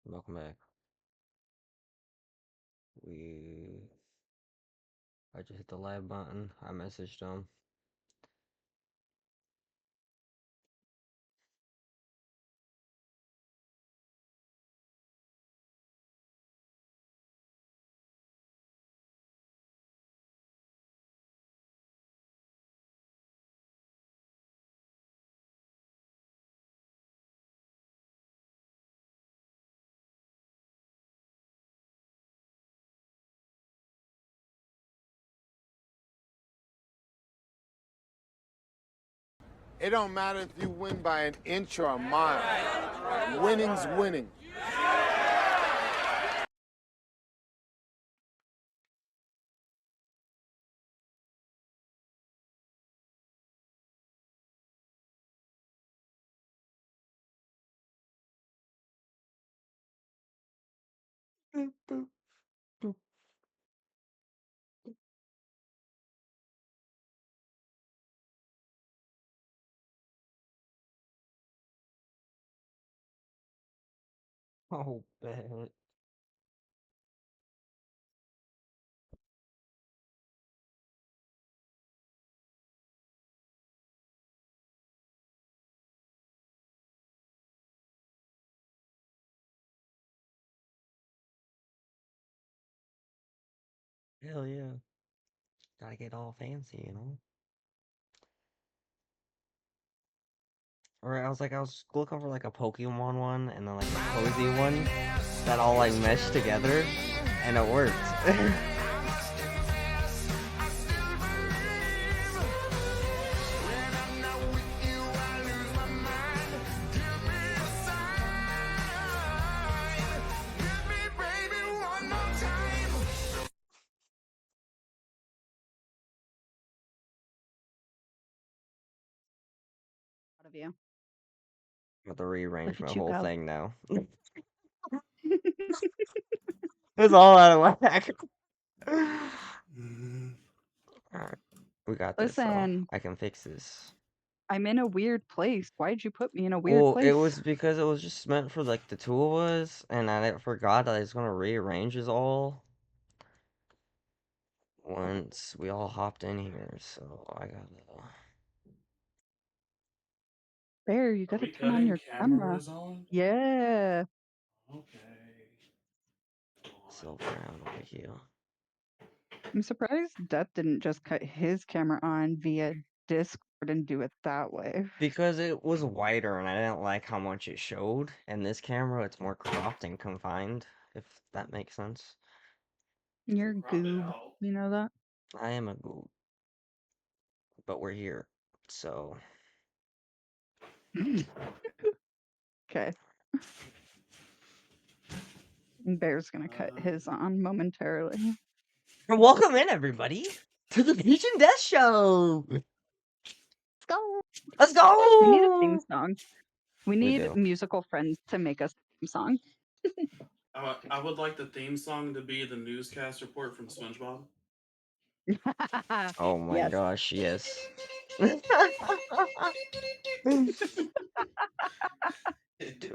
Welcome back. We I just hit the live button. I messaged them. It don't matter if you win by an inch or a mile. Winning's winning. Boop, boop, boop. Oh, bet. Hell yeah. Gotta get all fancy. Or I was looking for like a Pokemon one and then like a cozy one that all like meshed together, and it worked. Out of you. Have to rearrange Look my at you whole go. thing now. It's all out of whack. Alright, we got this though. Listen, I can fix this. I'm in a weird place. Why'd you put me in a weird Well, it place? was because it was just meant for like the two of us, and forgot that I was gonna rearrange us all once we all hopped in here. So I gotta. Bear, you Are gotta we turn on cutting your camera. cameras on? Yeah. Okay. Hold Silver around over here. I'm surprised Death didn't just cut his camera on via Discord and do it that way. Because it was wider and I didn't like how much it showed. And this camera, it's more cropped and confined, if that makes sense. You're on. Crop it goob. out. You know that? I am a goob, but we're here. So, Okay. Bear's gonna cut his on momentarily. welcome in everybody to the Peach and Death Show. Let's go. Let's We need a theme go. song. We We need do. musical friends to make us a theme song. I would like the theme song to be the newscast report from SpongeBob. Oh my Yes. gosh, yes. Too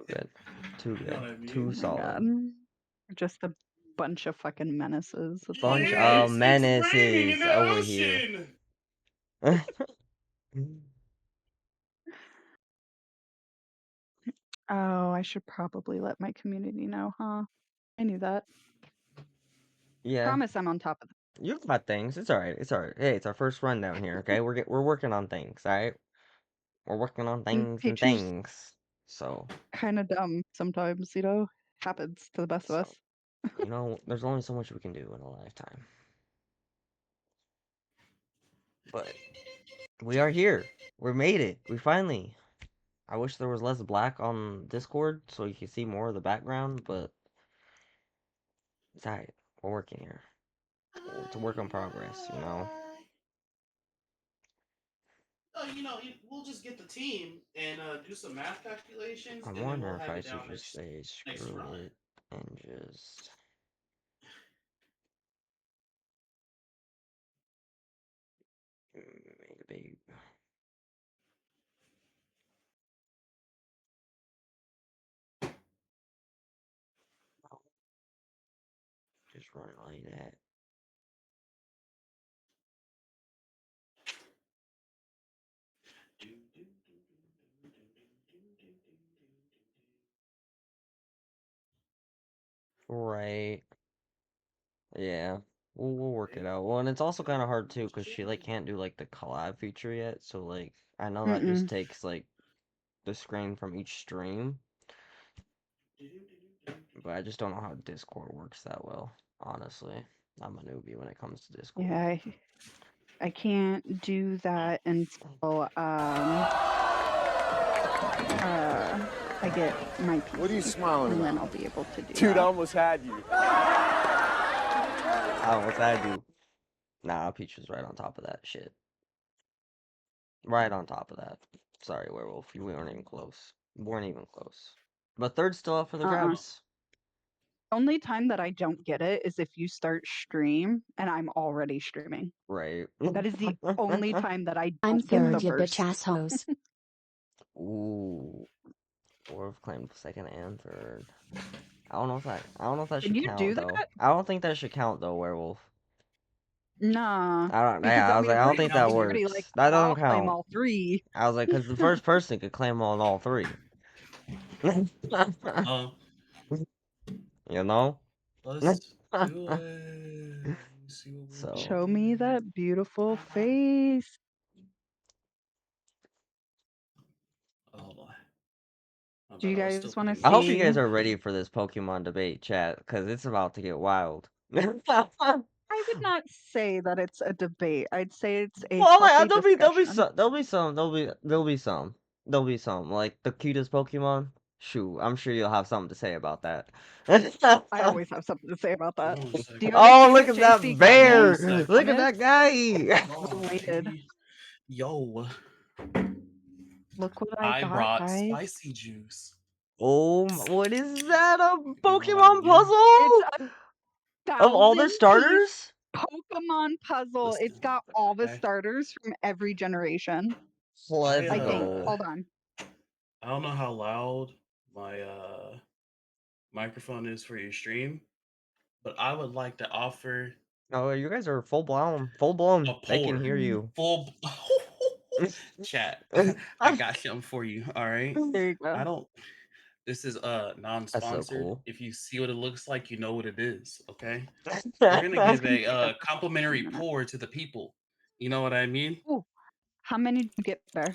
good. Too You know good. what I Too mean? Oh my solid. god. Just a bunch of fucking menaces. That's all Bunch we are. of It's raining in menaces the over here. ocean. Oh, I should probably let my community know, huh? I knew that. Yeah, Promise I'm on top of you've got things. It's all right. It's all right. Hey, it's our first run down here. Okay, we're working on things. All right, we're working on it. things and Picture's things. So, kind of dumb sometimes, Happens to the best of so us. there's only so much we can do in a lifetime. But we are here. We made it. We finally. I wish there was less black on Discord so you could see more of the background, but it's alright. We're working here. It's a work in progress. Oh, we'll just get the team and do some math calculations, I and then wonder we'll if have I it should down just say next screw Friday. it and just make a big. Just run like that. Right. Yeah. We'll work it out. Well, and it's also kind of hard too, because she like can't do like the collab feature yet. So like, I know that just Mm-mm. takes like the screen from each stream, but I just don't know how Discord works that well. Honestly, I'm a newbie when it comes to Discord. Yeah, I can't do that until I get my PC. What are you smiling and about? then I'll be able to do Dude, I that. almost had you. What's that do? Nah, Peach was right on top of that shit. Right on top of that. Sorry, Werewolf, you weren't even close. You weren't even close. But third's still up for the grabs. Only time that I don't get it is if you start stream and I'm already streaming. Right. That is the only time that I I'm don't get the third, you bitch first. assholes. Ooh. Wolf claimed second and third. I don't know if that Can should you do count though. that? I don't think that should count though, Werewolf. Nah, I don't. because Yeah, I I was mean, like, if I don't somebody's think that already like, works. That oh, I'll doesn't claim count. all 3. I was like, because the first person could claim on all 3. You know. Let's do it. See what we So. can Show me do. that beautiful face. Hold on. My Do you bad, I was guys still want to putting I hope you see? guys are ready for this Pokemon debate, chat, because it's about to get wild. I would not say that it's a debate. I'd say it's a Well, like, healthy there'll be discussion. some, there'll be some, like the cutest Pokemon. Shoot, I'm sure you'll have something to say about that. I always have something to say about that. One Do you second. want to Oh, see look what at that JC got One me? bear! second. Look at that Promise. guy! Oh, Related. yo, Look what I I got, brought guys. spicy juice. Oh, what is that? A You know what I Pokemon mean? It's puzzle a of all their 1,000-piece starters? Pokemon puzzle. Listen, It's got all the okay. starters from every generation. Let's I think. go. Hold on. I don't know how loud my microphone is for your stream, but I would like to offer Oh, you guys are full blown. a They can pour. hear Mm, you. Full chat. I got something for you. All right. there you go. I don't. This is That's so non-sponsored. cool. If you see what it looks like, you know what it is. Okay. We're gonna This is give gonna a take a complimentary minute. pour to the people. You know what I mean? Ooh, how many did you get there?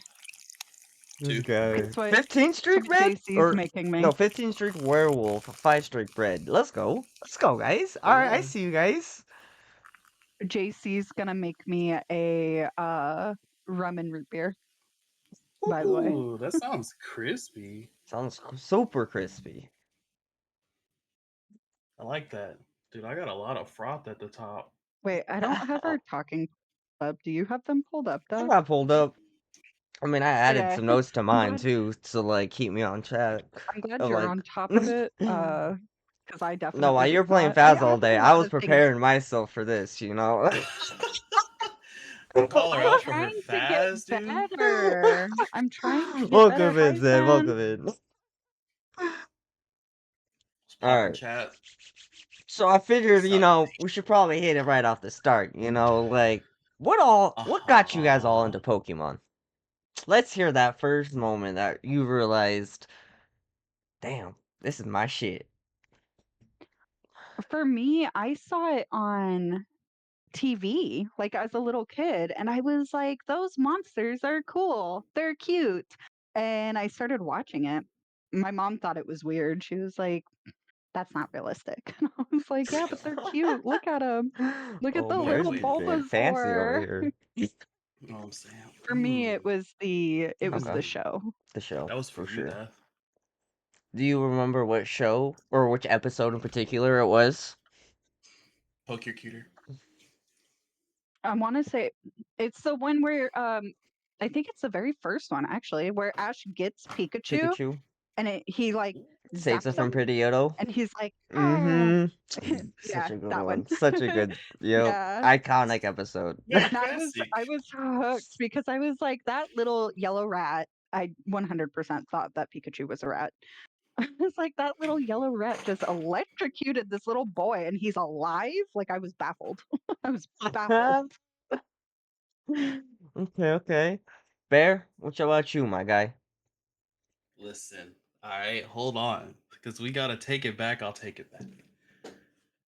This 2. guy. Guess what? 15 Guess streak what red? JC's Or making me? no, 15 streak werewolf, 5 streak bread. Let's go. Let's go, guys. Say Alright, I what? see you guys. JC's gonna make me a rum and root beer. By the way, Ooh, that sounds crispy. Sounds super crispy. I like that. Dude, I got a lot of froth at the top. wait, I don't have our talking up. Do you have them pulled up, I Doug? got pulled up. I mean, I added Okay, some notes to I'm mine glad. too to like keep me on track. I'm glad Of you're like on top of it. Because I No, definitely while was you're playing not. I Faz all have a day, I lot was of things. preparing myself for this, you know? Call her I'm out for her trying to get fast, dude. better. I'm trying to get better. Welcome in, Hi, Zed. Zen. Welcome in. It's All popping right. chat. So I figured, Suck. we should probably hit it right off the start. Like what got you guys all Uh-huh. into Pokemon? Let's hear that first moment that you realized, damn, this is my shit. For me, I saw it on TV, like as a little kid, and I was like, those monsters are cool. They're cute. And I started watching it. My mom thought it was weird. She was like, that's not realistic. And I was like, yeah, but they're cute. Look at them. Look at Oh the Yeah, boy, little she's wait. being fancy over Bulbasaur. here. You know what I'm saying? For me, it was Okay, the show. the show That was for for you, sure. Death. Do you remember what show or which episode in particular it was? Poke your cuter. I want to say it's the one where I think it's the very first one actually, where Ash gets Pikachu Pikachu and he like saves it zaps him from Pidgeotto. and he's like, ah, Mm-hmm. yeah, Such a good that one. one. Such a good, yep, Yeah. iconic episode. And Classic. I was hooked because I was like that little yellow rat. I 100% thought that Pikachu was a rat. It's like that little yellow rat just electrocuted this little boy and he's alive. Like I was baffled. I was baffled. Okay, okay. Bear, what about you, my guy? Listen, all right, hold on, because we gotta take it back. I'll take it back.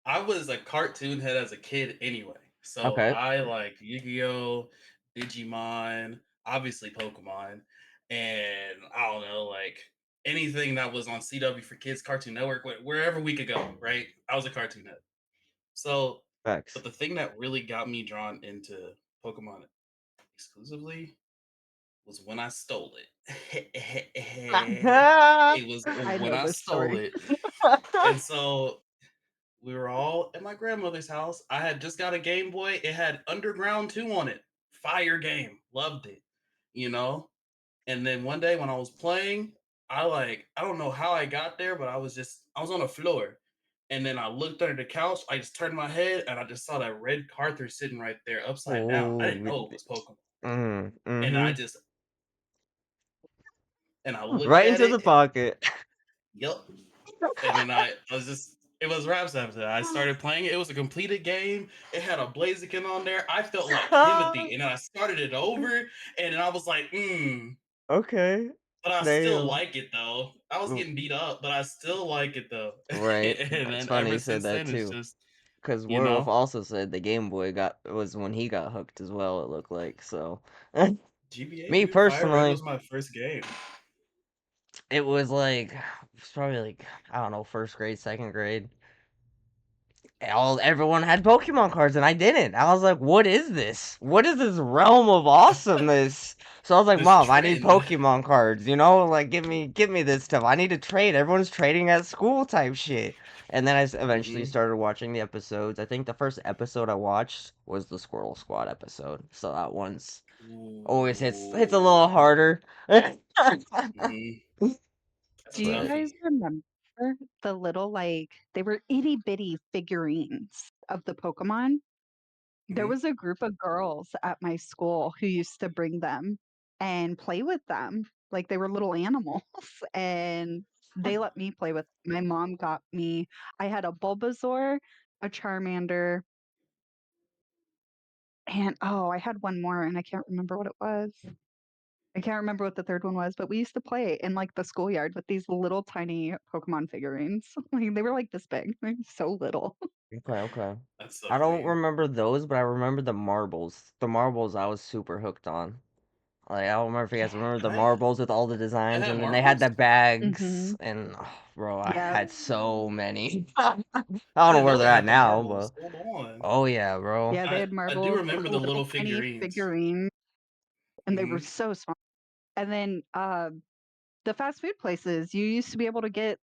I was a cartoon head as a kid anyway, so Okay, I like Yu-Gi-Oh, Digimon, obviously Pokemon, and I don't know, like anything that was on CW for Kids, Cartoon Network, wherever we could go. Right, I was a cartoon head. So, facts. but the thing that really got me drawn into Pokemon exclusively was when I stole it. It was I when know I this stole story. it. And so we were all at my grandmother's house. I had just got a Game Boy. It had Underground 2 on it. Fire game. Loved it. You know? And then one day when I was playing, I don't know how I got there, but I was on the floor. And then I looked under the couch. I just turned my head and I just saw that red Carther sitting right there upside down. I Oh, didn't know it was Pokemon. And mm-hmm. I looked Right at into it. the pocket. Yep. And then I was just it was raps after that. I started playing it. It was a completed game. It had a Blaziken on there. I felt like Timothy. And then I started it over and then I was like, Okay, but I still damn. like it though. I was getting beat up, but I still like it though. Right. And It's then funny ever you said since that then it's too. just, Because you Werewolf know, also said the Game Boy was when he got hooked as well, it looked like. So, GBA, me dude, Fire Red personally, was my first game. it was like, it was probably like, I don't know, first grade, second grade. Everyone had Pokemon cards and I didn't. I was like, what is this? What is this realm of awesomeness? So I was like, This Mom, I need trend. Pokemon cards, like give me this stuff. I need to trade. Everyone's trading at school type shit. And then I eventually Hmm. started watching the episodes. I think the first episode I watched was the Squirrel Squad episode. So that one's always hits a little Ooh. harder. Hmm. That's a Do you But guys toughie. remember the little, like, they were itty bitty figurines of the Pokemon? There Hmm. was a group of girls at my school who used to bring them and play with them. Like they were little animals and they let me play with. My mom got me. I had a Bulbasaur, a Charmander, and oh, I had one more and I can't remember what it was. I can't remember what the third one was, but we used to play in like the schoolyard with these little tiny Pokemon figurines. Like they were like this big, like, so little. okay, okay. That's so I don't clean. remember those, but I remember the marbles. The marbles I was super hooked on. Like, I don't remember if you Yeah. guys remember the That marbles with all the that designs, had and then they had the marbles? bags, Mhm. and oh, bro, I Yep. had so Ooh. many. I I don't know didn't where know they're they at had the now, marbles. but Hold on. oh yeah, bro. Yeah, they had I do marbles, like remember the little little tiny figurines. figurines, and they were Hmm. so small. And then the fast food places, you used to be able to get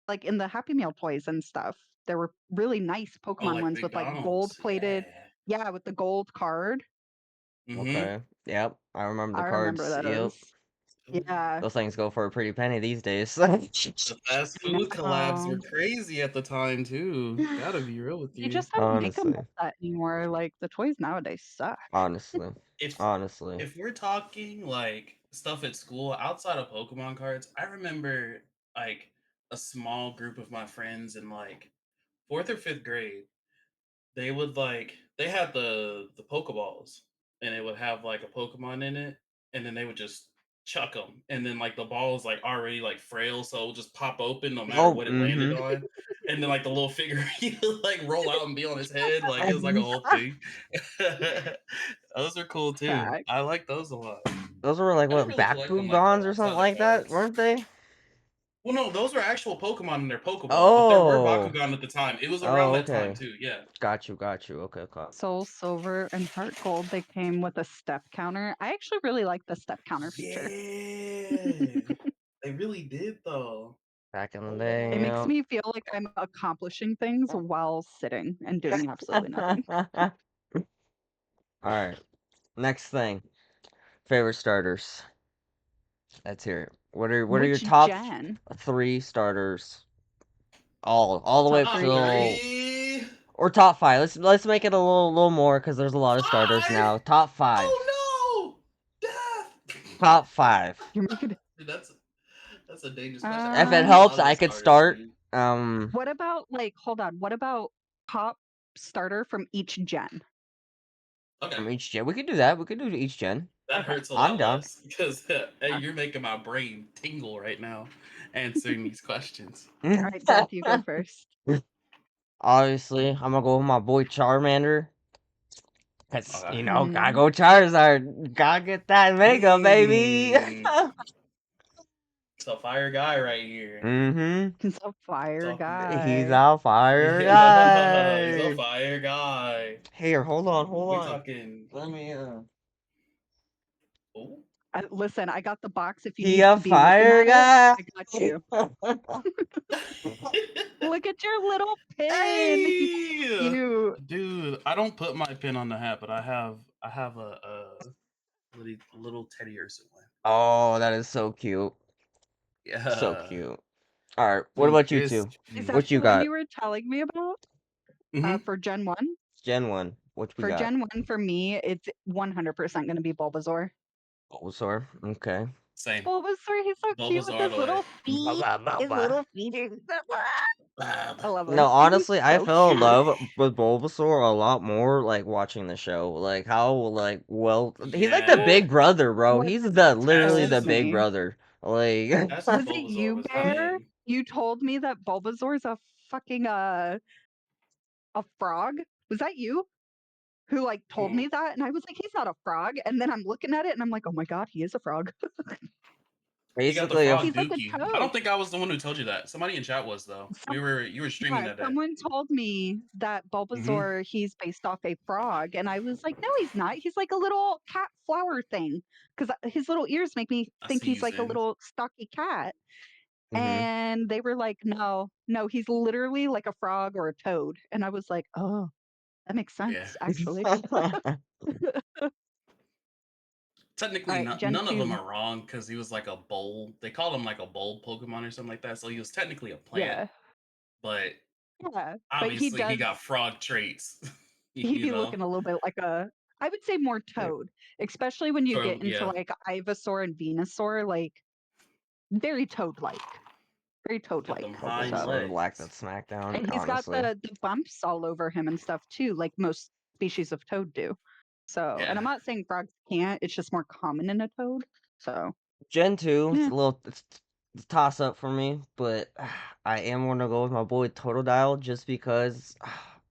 like in the Happy Meal toys and stuff. There were really nice Oh, Pokemon like ones with like gold McDonald's. plated, Yeah. yeah, with the gold card. Hmm. Okay, yep, I remember the I remember cards. Yep, those. Yeah, those things go for a pretty penny these days. The fast I food collabs were know. crazy at the time too. Gotta be real with They you. just don't make them Honestly, like that anymore. Like the toys nowadays suck. honestly, If honestly. if we're talking like stuff at school outside of Pokemon cards, I remember like a small group of my friends in like fourth or fifth grade. They had the Pokeballs, and it would have like a Pokemon in it, and then they would just chuck them, and then like the ball is like already like frail, so it would just pop open no matter Oh, what it landed mm-hmm. on, and then like the little figure he would like roll out and be on his head, like it was like a whole thing. Those are cool too. Fact. I like those a lot. Those were like I didn't what, really collect them like Bakugans that or something outside the like that, cards. weren't they? Well, no, those were actual Pokemon in their Pokeball, but there were Oh, Bakugan at the time. It was around oh, that time okay. too. Yeah. Got you, got you. Okay, okay. Soul Silver and Heart Gold, they came with a step counter. I actually really like the step counter feature. Yeah. They really did though. Back in the Hold It day, makes on. me feel like I'm accomplishing things while sitting and doing absolutely nothing. yeah. All right. Next thing. Favorite starters. Let's hear it. What are your Which top gen? three starters? All the way Top up Top 3? till three. or top five. Let's make it a little more because there's a lot of starters Five. now. Top five. Oh no. Death. Top five. You're making Dude, that's That's a dangerous question. I If it like a Um, lot helps, of the I could starters. start. what about like hold on, what about top starter from each gen? Okay, From each gen, we could do that. We could do each gen. that Okay. hurts a I'm lot down. less because hey, Yeah. you're making my brain tingle right now answering these questions. All right, Jeff, you go first. Obviously, I'm gonna go with my boy Charmander. Cause Okay. gotta Mm, go Charizard. Gotta get that Mega, baby. Mm, it's a fire guy right here. Mm-hmm. he's a fire Talking. He's guy. a fire Yeah, he's a guy. fire guy. Here, hold on, hold We on. talking. Let me Oh, Listen, I got the box if you He need a to be looking fire at it. guy. I got you. Look at your little pin. He's hey, cute. dude! I don't put my pin on the hat, but I have a little Teddy Ursa one. Oh, that is so cute. So Yeah, cute. All right, what little about you two? Is crispy. that What the you one got? you were telling me about? Mm-hmm. For Gen 1? Gen 1. What we For got? Gen 1, for me, it's 100% going to be Bulbasaur. Bulbasaur. Okay. Same. Bulbasaur, he's so cute with Bulbasaur all his the way. little feet. His little feet are I love No, him. He's honestly, I so fell in cute. love with Bulbasaur a lot more like watching the show. Like how like well he's like the Well, Yeah, big brother, bro. what He's the that's literally told the just big me, brother. Like that's just was it Bulbasaur you, was Bear? big. You told me that Bulbasaur's a fucking a frog. Was that you who like told Mm. me that? And I was like, he's not a frog. And then I'm looking at it and I'm like, oh my god, he is a frog. He got the basically frog He's like a dookie. I toad. don't think I was the one who told you that. Somebody in chat was though. You were streaming Yeah, that day. someone told me that Mm-hmm. Bulbasaur, he's based off a frog, and I was like, no, he's not. He's like a little cat flower thing, because his little ears make me I think see you, he's like a Zen. little stocky cat. hmm And they were like, no, no, he's literally like a frog or a toad. And I was like, oh, that makes Yeah. sense, actually. All Technically, right, not, Gen none of them 2. are wrong because he was like a bowl. They called him like a bowl Pokemon or something like that. So he was technically a plant, Yeah, but yeah. But obviously he got frog traits. he'd you be know, looking a little bit like I would say more toad, especially when you sort get of. into Yeah, like Ivysaur and Venusaur, like very toad-like, very got them toad-like. hind Bulbasaur So, would lack that legs. smackdown, and he's got honestly. the bumps all over him and stuff too, like most species of toad do. So, and Yeah, I'm not saying frogs can't; it's just more common in a toad. So, Gen 2, it's yeah, a little it's a toss up for me, but I am gonna go with my boy Totodile just because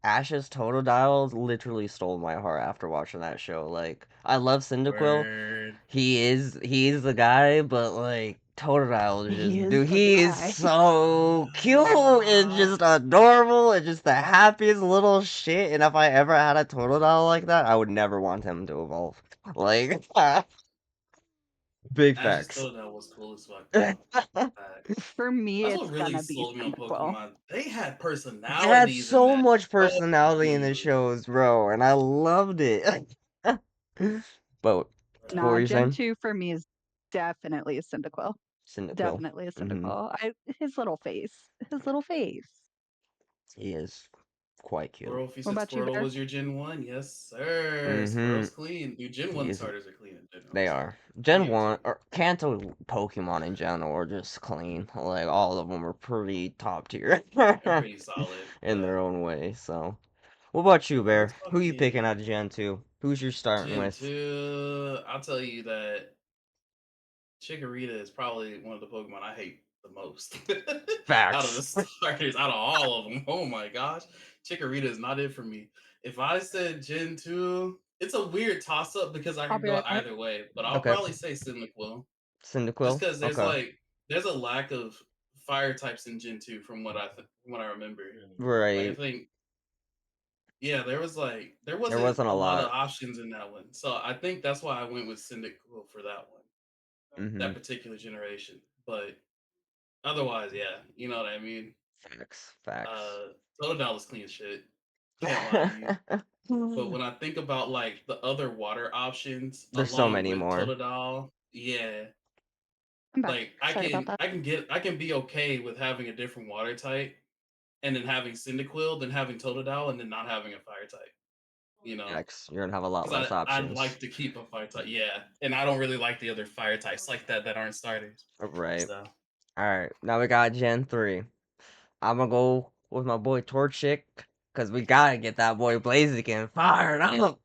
Ash's Totodile literally stole my heart after watching that show. Like, I love Cyndaquil. word. He is the guy, but like Totodile is he just is dude, the he is guy. so cute and just adorable and just the happiest little shit. And if I ever had a Totodile like that, I would never want him to evolve. Like, big Ash's facts. Totodile was cool as fuck though. Facts. For me, That's what it's really gonna be sold me on Cyndaquil. Pokemon. They had They had personalities in so that much show, personality in the dude. shows, bro, and I loved it. But what were Nah, you Gen saying? 2 for me is definitely a Cyndaquil. Cyndaquil. Definitely a Mm-hmm. Cyndaquil. His little face. His little face. He is quite cute. Squirrel, if you What said about you, Squirtle Bear? was your Gen 1, yes, sir. Mm-hmm. Squirrel's clean. Dude, Gen He 1 is. starters are clean in general, They so are. I'll Gen give it to 1, you. or Kanto Pokemon in general are just clean. Like, all of them are pretty top tier They're pretty solid, in yeah. their own way, so. What about you, Bear? Let's Who you picking fucking out of Gen 2? Who's your starting Gen with? 2. I'll tell you that Chikorita is probably one of the Pokemon I hate the most out of the Facts. starters, out of all of them. Oh my gosh, Chikorita is not it for me. If I said Gen 2, it's a weird toss up because I I'll could be go right back. either way, but I'll Okay. probably say Cyndaquil just Cyndaquil? because Okay. there's a lack of fire types in Gen 2 from from what I remember. Like I Right. think yeah, there There wasn't wasn't a a lot of lot. options in that one. So I think that's why I went with Cyndaquil for that one, Mm-hmm. that particular generation. But otherwise, yeah, you know what I mean. Facts. Facts. Uh, Totodile is clean as shit. Can't lie to you. But when I think about like the other water options There's so along many with more. Totodile, yeah, I'm back. like Sorry about that. I can be okay with having a different water type and then having Cyndaquil than having Totodile and then not having a fire type. You know, Facts. You're gonna have a lot because less I'd options. like to keep a fire type, yeah, and I don't really like the other fire types like that that aren't starters. Right. So. All right, now we got Gen 3. I'm gonna go with my boy Torchic, because we gotta get that boy Blaziken fired up.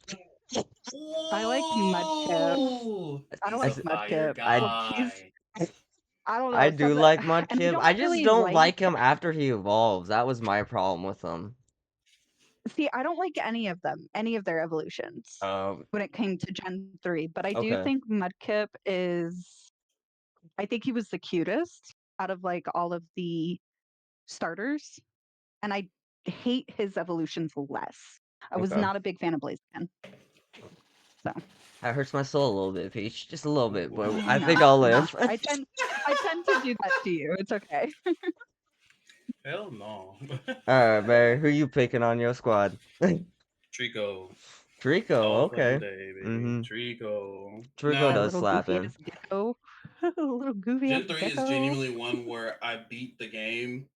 I like Mudkip. Whoa! I He's I, a like s- fire Mudkip. I, He's guy. I don't I know, do something like and I Mudkip. don't I just really don't like like him after he evolves. That was my problem with him. see, I don't like any of them, any of their evolutions Um, when it came to Gen 3, but I do okay. think Mudkip is I think he was the cutest out of like all of the starters, and I hate his evolutions less. I was Okay. not a big fan of Blaziken. So, That hurts my soul a little bit, Peach. Just a little bit, but I think nah, I'll nah. live. I tend to do that to you. It's okay. Hell no. Alright, Barry, who you picking on your squad? Trico. Trico, All fucking okay. day, baby. Mm-hmm. Trico. Trico That Now, does little slap goofy in. ass gecko. Little goofy ass Gen 3 is gecko. genuinely one where I beat the game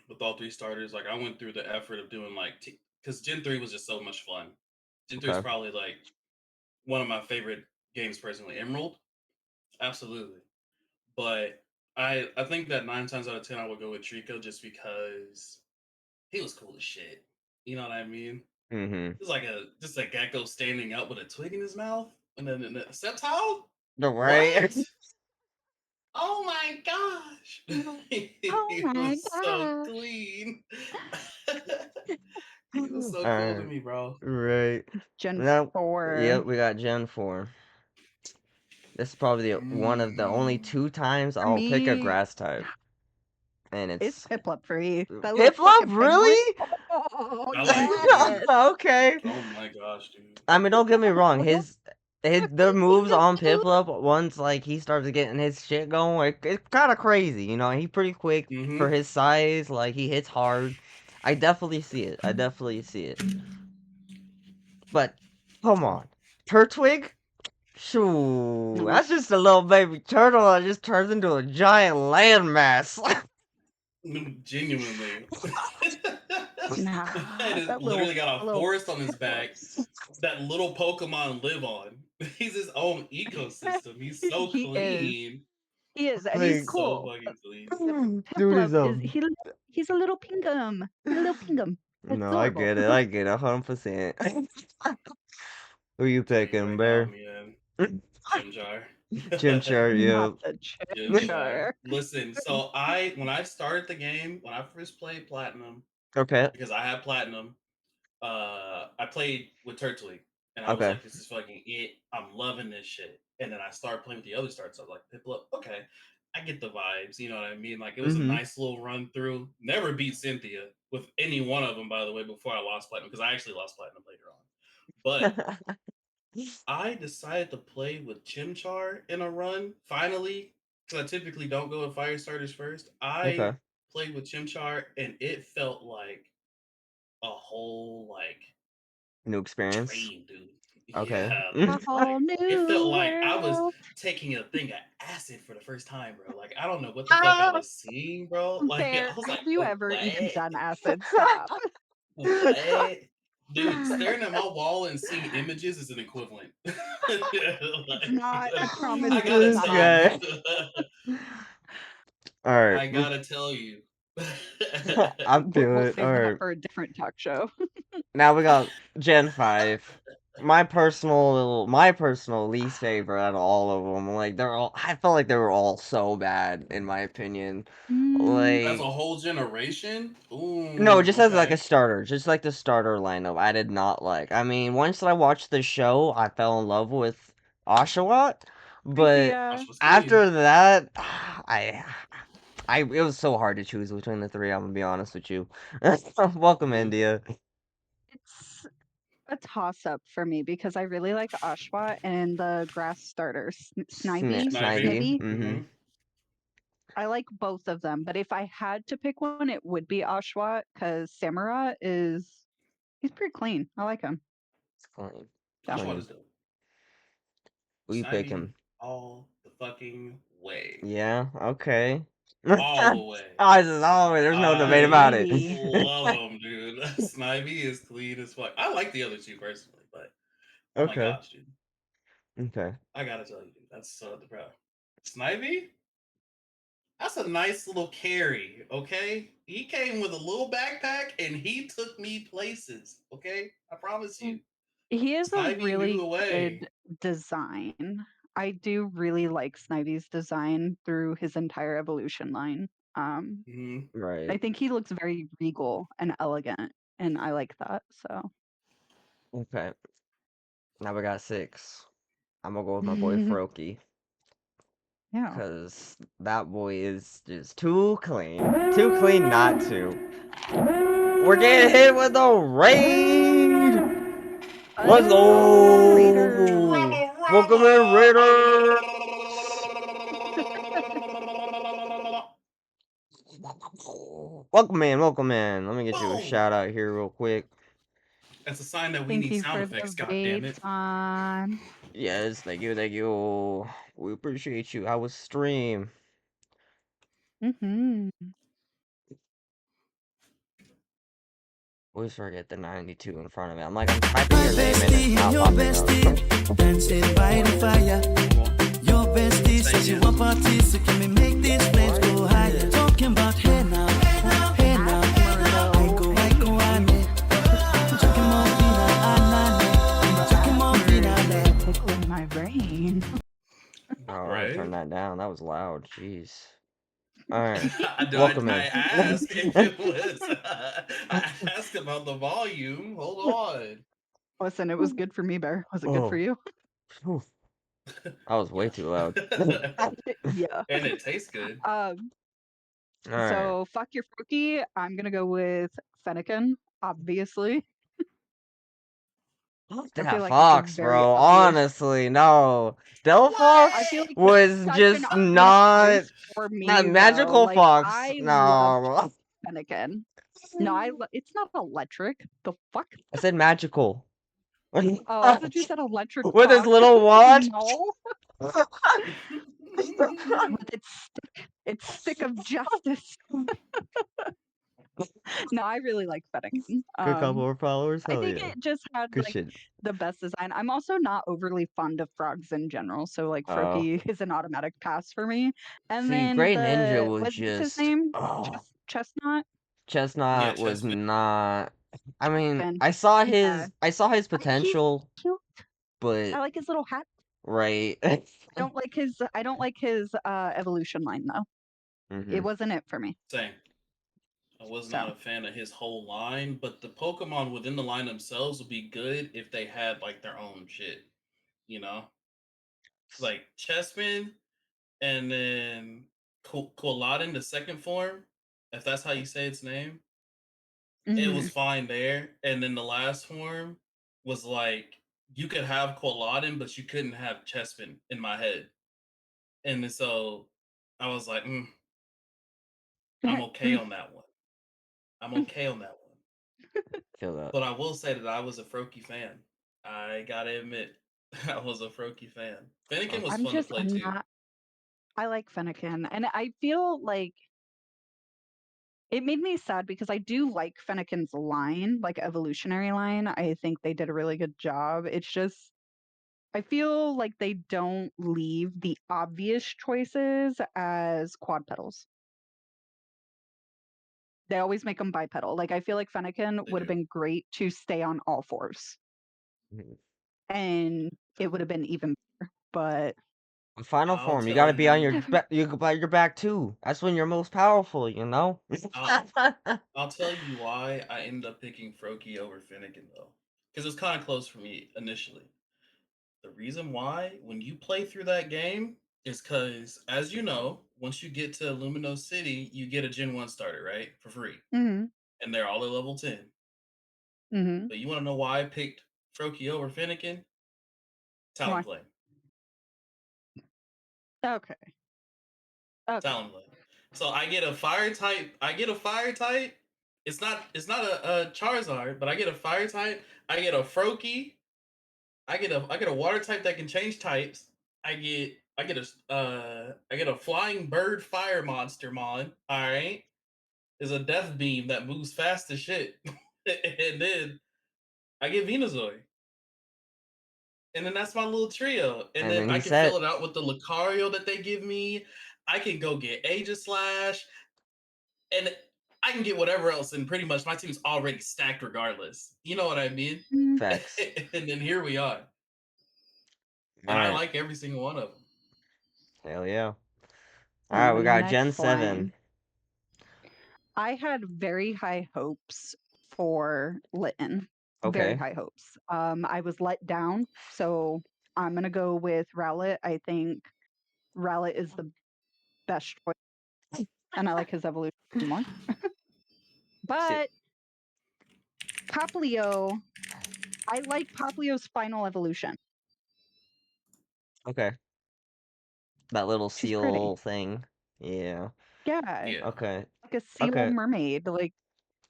with all three starters. Like, I went through the effort of doing, like, because Gen 3 was just so much fun. Gen 3 is Okay. probably, like, one of my favorite games personally. Emerald? Absolutely. But I think that 9 times out of 10, I would go with Trico just because he was cool as shit. You know what I mean? Mm-hmm. It's like just a gecko standing up with a twig in his mouth, and then a septile. The right? What? Oh my gosh! Oh He my was so gosh. clean. He was so cool to Alright. me, bro. Right. Gen Now, 4. yep, we got Gen 4. This is probably one of the only Mm. two times For I'll pick a me, grass type. And it's it's Piplup for me. That little Piplup, fucking penguin. really? Oh, I like yes. Piplup. Okay. Oh my gosh, dude. I mean, don't get me wrong. Little His the fucking moves on peekaboo. Piplup once like he starts getting his shit going, like, it's kind of crazy. You know, he pretty quick for Mm-hmm. his size. Like he hits hard. I definitely see it. I definitely see it. But come on, Turtwig. Shoo, No. that's just a little baby turtle that just turns into a giant landmass. Genuinely. Man Nah, has that literally got a little forest on his Piplup. back that little Pokemon live on. He's his own ecosystem. He's so He is. clean. He is, and he's He's Like, so cool. fucking clean. dude Piplup is is he's a little pingum. He's a little pingum. It's No, I adorable. get it. I get it, 100%. Who you Telling you picking, right now, Bear? man. Chimchar. Chimchar, Not the Chimchar. Chimchar. Listen, so when I started the game, when I first played Platinum, okay, because I had Platinum, I played with Turtwig, and I was okay. like, "This is fucking it. I'm loving this shit." And then I started playing with the other starts. I was like, "Piplup, okay, I get the vibes." You know what I mean? Like it was a Mm-hmm. nice little run through. Never beat Cynthia with any one of them, by the way, before I lost Platinum because I actually lost Platinum later on. But I decided to play with Chimchar in a run finally because I typically don't go with fire starters first. I Okay. played with Chimchar, and it felt like a whole New experience. dream, dude. Okay. Yeah, A like whole it felt new like I was world. taking a thing of acid for the first time, bro. Like I don't know what the fuck I was seeing, bro. Like I Bear, was have like, you oh, ever even what? done acid? Stop. What? Dude, staring at my wall and seeing images is an equivalent. It's Like, not. I promise I it's gotta This tell not. you. guy. All right, I gotta tell you. I'm We'll feeling it. All save that right. for a different talk show. Now we got Gen 5. My personal least favorite out of all of them. Like they're all I felt like they were all so bad in my opinion. Mm, As a Like whole generation? no, Ooh, just as like a okay. starter, just like the starter lineup. I did not like. I mean, once I watched the show, I fell in love with Oshawott, but yeah. Gosh, was clean. after that, I it was so hard to choose between the three. I'm gonna be honest with you. Welcome, Mhm. India. It's a toss up for me because I really like Oshwa and the grass starters, Snivy. Snivy. Snivy. Mm-hmm. Mm-hmm. I like both of them, but if I had to pick one, it would be Oshwa because Samara is he's pretty clean. I like him. It's clean. It's So Oshawott clean. is dope. Who you Snivy picking? all the fucking way. Yeah. Okay. All the way. There's no debate about I it. Snivy. love him, dude. Snivy is clean as fuck. I like the other two personally, but oh my Okay. gosh, dude. Okay. I gotta tell you, dude. That's so bro. Snivy? That's a nice little carry, okay? He came with a little backpack and he took me places, okay? I promise Mm. you. He is a Snivy knew the really way. good design. I do really like Snivy's design through his entire evolution line. Um, Hmm. I Right. think he looks very regal and elegant, and I like that. So, Okay. Now we got six. I'm gonna go with my boy Froakie. yeah. Cause that boy is just too clean. Too clean not to. We're getting hit with a raid! Let's Let's go, go! Raiders! Rubba Welcome in, rubba! Raiders! Welcome in, welcome in. Let me get you a Boom! shout out here real quick. That's a sign that we Thank need you sound for the effects, God damn raid it. time. Yes, thank you, thank you. We appreciate you. How was stream? Hmm. Always forget the 92 in front of me. I'm like, I'm typing My your name and it's bestie and not your popping up. bestie dancing by the fire. Your bestie says she Singing. want parties, so can we make these flames go higher? Talking about hey now, hey now. I go, I need. Talking more vina, anane. Talking more vina, le. Tickling my brain. Oh, I'm gonna turn Right? that down. That was loud. Jeez. All right. I Welcome in. asked if it was. I asked about the volume. Hold on. Listen, it was good for me, Bear. Was it good for Oh, you? phew. That was way too loud. Yeah. And it tastes good. Um, All right. so fuck your Froakie. I'm gonna go with Fennekin, obviously. Fuck I feel that like it's a Fox, very bro. obvious. Honestly, no. I What? feel like it's Was such an just obvious not choice for not me, though. magical Like Fox. I love No. Fennekin. No, it's not electric. The fuck? I said magical. Oh, I thought you said electric With his Fox. little watch. No, with its stick of justice. No, I really like Fennekin. Good couple of followers. I Hell think yeah. it just had Good like shit. the best design. I'm also not overly fond of frogs in general, so like Oh. Froakie is an automatic pass for me. And See, then Gray Ninja the was what's his just name? oh, Chestnut. Yeah, Chestnut was Chespin. not. I mean, Chespin. Yeah, I saw his he's potential, cute. I but like his little hat. right. I don't like his evolution line though. It hmm wasn't it for me. Same. I was So not a fan of his whole line, but the Pokemon within the line themselves would be good if they had like their own shit. You know, like Chespin and then Koalatin, the second form, if that's how you say its name, it mhm. was fine there. And then the last form was like you could have Koalatin, but you couldn't have Chespin in my head. And then so I was like, I'm okay on that one. I'm okay on that one. Feel that. But I will say that I was a Froakie fan. I gotta admit, I was a Froakie fan. Fennekin was fun to play I'm too. not. I like Fennekin, and I feel like it made me sad because I do like Fennekin's line, like evolutionary line. I think they did a really good job. It's just I feel like they don't leave the obvious choices as quad pedals. They always make them bipedal. Like I feel like Fennekin They would have do. been great to stay on all fours, Mhm. and it would have been even better. But Final I'll form, you tell gotta be on your whatever. back. You by your back too. That's when you're most powerful. You know. I'll I'll tell you why I ended up picking Froakie over Fennekin though, because it was kind of close for me initially. The reason why, when you play through that game, is because, as you know, once you get to Lumino City, you get a Gen 1 starter, right? For free. Mhm. And they're all at level 10. Mhm. But you want to know why I picked Froakie over Fennekin? Why? Talonflame. Okay. Okay. Talonflame. So I get a fire type. It's not a Charizard, but I get a fire type. I get a Froakie. I get a water type that can change types. I get a flying bird fire monster mon. All right, is a death beam that moves fast as shit, and then I get Venusaur, and then that's my little trio. And And then then I he can fill said, it out with the Lucario that they give me. I can go get Aegislash, and I can get whatever else, and pretty much my team's already stacked regardless. You know what I mean? Mm, Facts. And then here we are, All and I right. like every single one of them. Hell yeah. All right, and we then the got Gen next 7. one, I had very high hopes for Lytton. Very Okay. high hopes. I was let down, so I'm gonna go with Rowlet. I think Rowlet is the best choice, and I like his evolution more. See, But Poplio, I like Poplio's final evolution. okay. That little She's pretty. seal thing. Yeah. Yeah, Yeah. Okay. like a seal Okay. mermaid. Like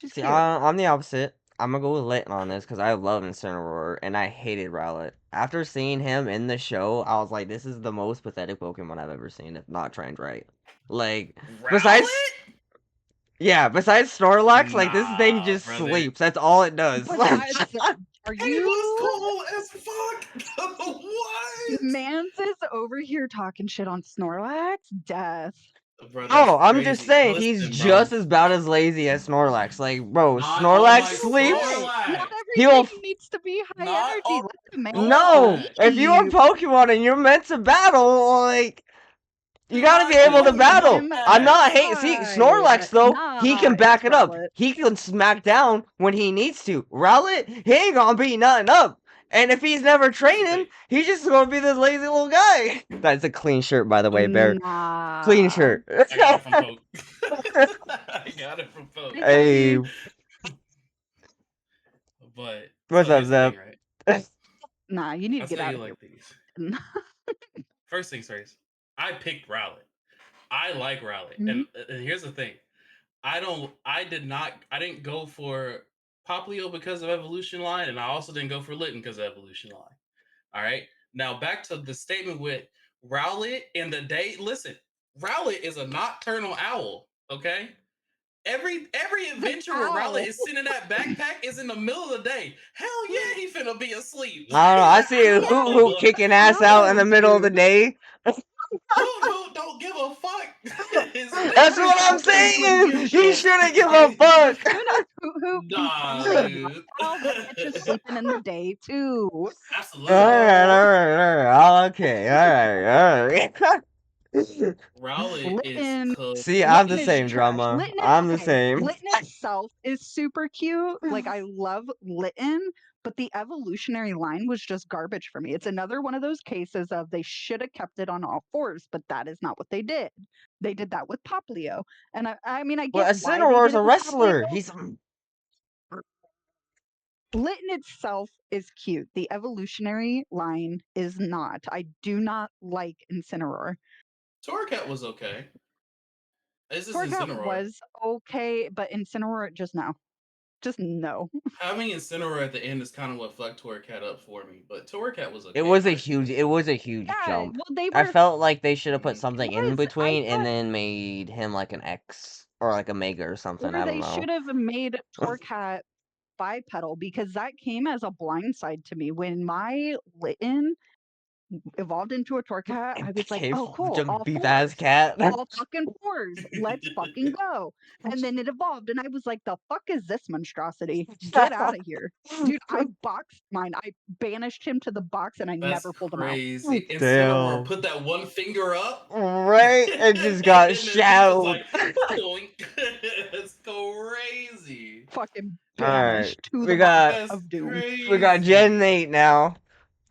she's See, cute. I'm the opposite. I'm gonna go with Lit on this because I love Incineroar and I hated Rowlet. After seeing him in the show, I was like, this is the most pathetic Pokemon I've ever seen, if not trained right. Like, besides, Rowlet? yeah, besides Snorlax, like this thing Nah, just brother. sleeps. That's all it does. Besides, are He was you cool as fuck. What? Mans is over here talking shit on Snorlax? Death. Bro, that's No, I'm just crazy. saying he's Listen, bro. just as about as lazy as Snorlax. Like, bro, Not all Snorlax my sleeps. Not Snorlax. He'll everything needs to be high Not energy. all Let the man No, Snorlax. if you are sleep. Pokemon and you're meant to battle, like you gotta be Not able to Let battle. him I'm not Snorlax. hate. See, decide. Snorlax though, he Nah, can back it's it up. Rowlet. He can smack down when he needs to. Rowlet, he ain't gonna beat nothing up. And if he's never Here's the training, thing. he's just gonna be this lazy little guy. That's a clean shirt, by the way, Bear. Clean Nah. shirt. I got it from Poke. I got it from Poke. I Hey, think, But what's so up, here's the thing, Zep? right? nah, you need to I'll get tell out you of here. like these. First things first. I picked Rowlet. I like Rowlet, Mhm. and here's the thing. I don't. I did not. I didn't go for Poplio because of Evolution Line, and I also didn't go for Litten because of Evolution Line. All right. Now back to the statement with Rowlet and the day. Listen, Rowlet is a nocturnal owl. Okay. Every An adventure where Rowlet owl. is sitting in that backpack is in the middle of the day. Hell yeah, he finna be asleep. I don't know. I Like, see a I don't hoot give hoot a kicking ass out in No, the middle of the dude. day. who don't give a fuck. His That's day what I'm Hoot passes. Hoot would saying. give a He shit. shouldn't give a As fuck. soon as Hoot Hoot can Nah, find a night dude. owl, this bitch is sleeping in the day too. All Absolutely. right, So all right, all right. Okay, all right, all right. Rowlet is Litten See, I'm the Litten is same trash. drama. Litten is I'm the okay. same. Litten itself is super cute. Like I love Litten, but the evolutionary line was just garbage for me. It's another one of those cases of they should have kept it on all fours, but that is not what they did. They did that with Poplio. And I mean I get Well, why they Incineroar's did a it with Poplio. wrestler. He's Litten itself is cute. The evolutionary line is not. I do not like Incineroar. Torracat was okay. This is Torgat Incineroar. was okay, but Incineroar just no. Just no. Having Incineroar at the end is kind of what fucked Torracat up for me. But Torracat was it okay in was a my huge opinion. it was a huge Yeah, jump. well, they I were. felt like they should have put Mhm. It something in was. I between and thought, then made him like an X or like a Mega or something. or I don't they know. should have made Torcat bipedal because that came as a blindside to me when my Litten evolved into a Torcat. It I was like, became oh, cool, a all beef ass fours. cat. All fucking fours. Let's fucking go. And then it evolved, and I was like, the fuck is this monstrosity? Get out of here. Dude, I boxed mine. I banished him to the box and I That's never pulled him out. crazy. Incineroar Damn. put that one finger up, Right? It just got and then he's just shadowed. like, "Boink." It's crazy. Fucking Alright. banished to the We box got That's of doom. Gen crazy. 8 now.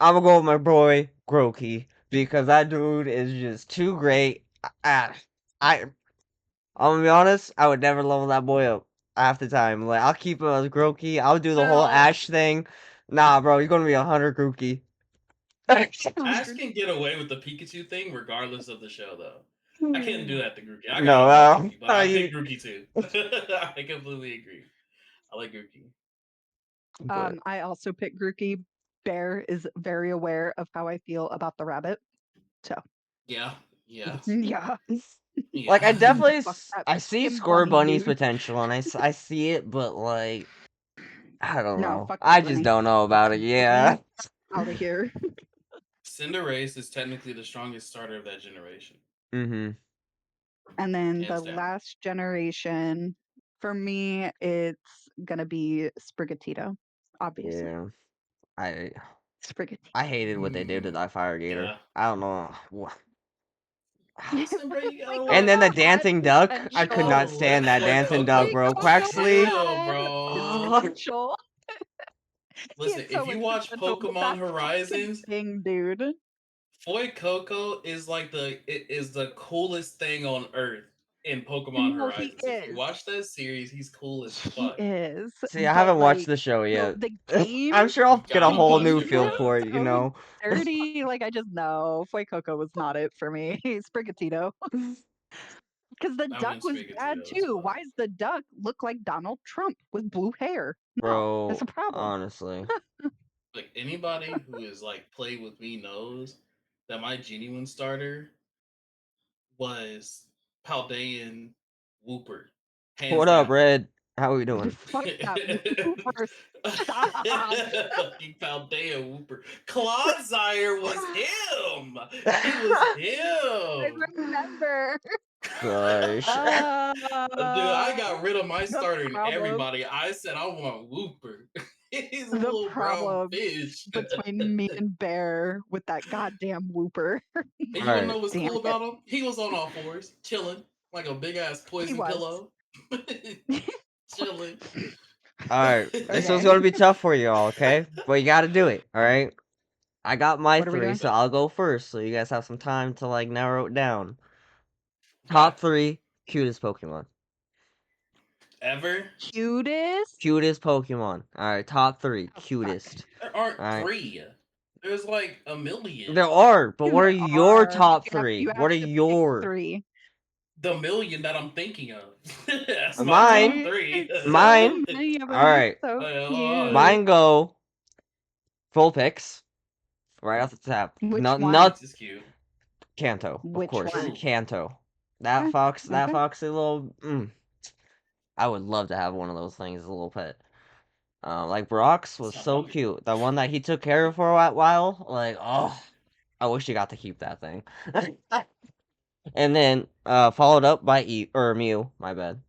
I'm gonna go with my boy Groki because that dude is just too great. I I'm gonna be honest, I would never level that boy up half the time. Like I'll keep him as Groki. I'll do the whole Well, Ash thing. Nah, bro, you're gonna be 100 Groki. Ash can get away with the Pikachu thing regardless of the show, though. I can't do that to Grookey. I No, gotta love Grookey, but I pick you- Grookey too. I completely agree. I like Grookey. but I also picked Grookey. Bear is very aware of how I feel about the rabbit. So, Yeah, yeah, yeah. like I yeah. definitely Fuck that I see fucking Score bunny, Bunny's dude. potential and I see it, but like I don't No, know. fuck that I just bunny. don't know about it. Yeah. Out of here. Cinderace is technically the strongest starter of that generation. Mhm. And then the Hands down. last generation, for me, it's gonna be Sprigatito, obviously. Yeah. I Sprigatito. I hated what they did to that fire gator. Yeah. I don't know. Listen, bro, you gotta And then watch. the Fuecoco had dancing duck. I could not potential. stand that Boy dancing duck, Coco bro. Fuecoco Quaxley. chill, had bro. potential. He Listen, had so if you much watch potential, but Pokemon that fucking Horizons, thing, dude. Foy Coco is like it is the coolest thing on earth in Pokemon No, he Horizons. If you is. watch that series, he's cool as He fuck. is. See, I But haven't watched like the show yet. the game, I'm sure You I'll get a gotta the whole watch new game it, feel was bro. for it, you so know? dirty. Like I just know Fuecoco was not it for me. Sprigatito. Because the I duck went was bad Sprigatito as too. well. Why does the duck look like Donald Trump with blue hair? No, it's a Bro, problem. honestly. Like anybody who is like played with me knows that my genuine starter was Paldean Wooper, hands What up, down. Red? How we doing? Fuck that Wooper. Stop. Fucking Paldea Wooper. Clodsire was him. He was I him. remember. Gosh. Dude, I got rid of my The starter and problem. everybody. I said I want Wooper. He's a The little brown problem fish. between me and Bear with that goddamn Wooper. And you wanna know Alright. what's Damn cool it. about him? He was on all fours, chilling like a big ass He poison was. pillow. Chilling. Alright. This one's Okay. gonna be tough for you all, okay? But you gotta do it, alright? I got my What are we three, doing? so I'll go first, so you guys have some time to, like, narrow it down. Okay. Top 3 cutest Pokemon. Ever? Cutest? Cutest Pokemon. Alright, top 3 Oh, fuck. cutest. There aren't Alright. three. There's like a million. There are, but what are There your are, but top you 3? have What are to pick your 3. The million that I'm thinking of. That's my top mine? three. So Mine? many of them are Alright. so Alright. cute. Mine go full picks. Right off the top. Which No, one? not Phoenix is cute. Kanto, of Which course. one? True. Kanto. Okay. That Okay. foxy little. I would love to have one of those things as a little pet. Like Brock's was It's not so wrong. cute. The one that he took care of for a while. Like, oh, I wish he got to keep that thing. And then, followed up by Mew. My bad.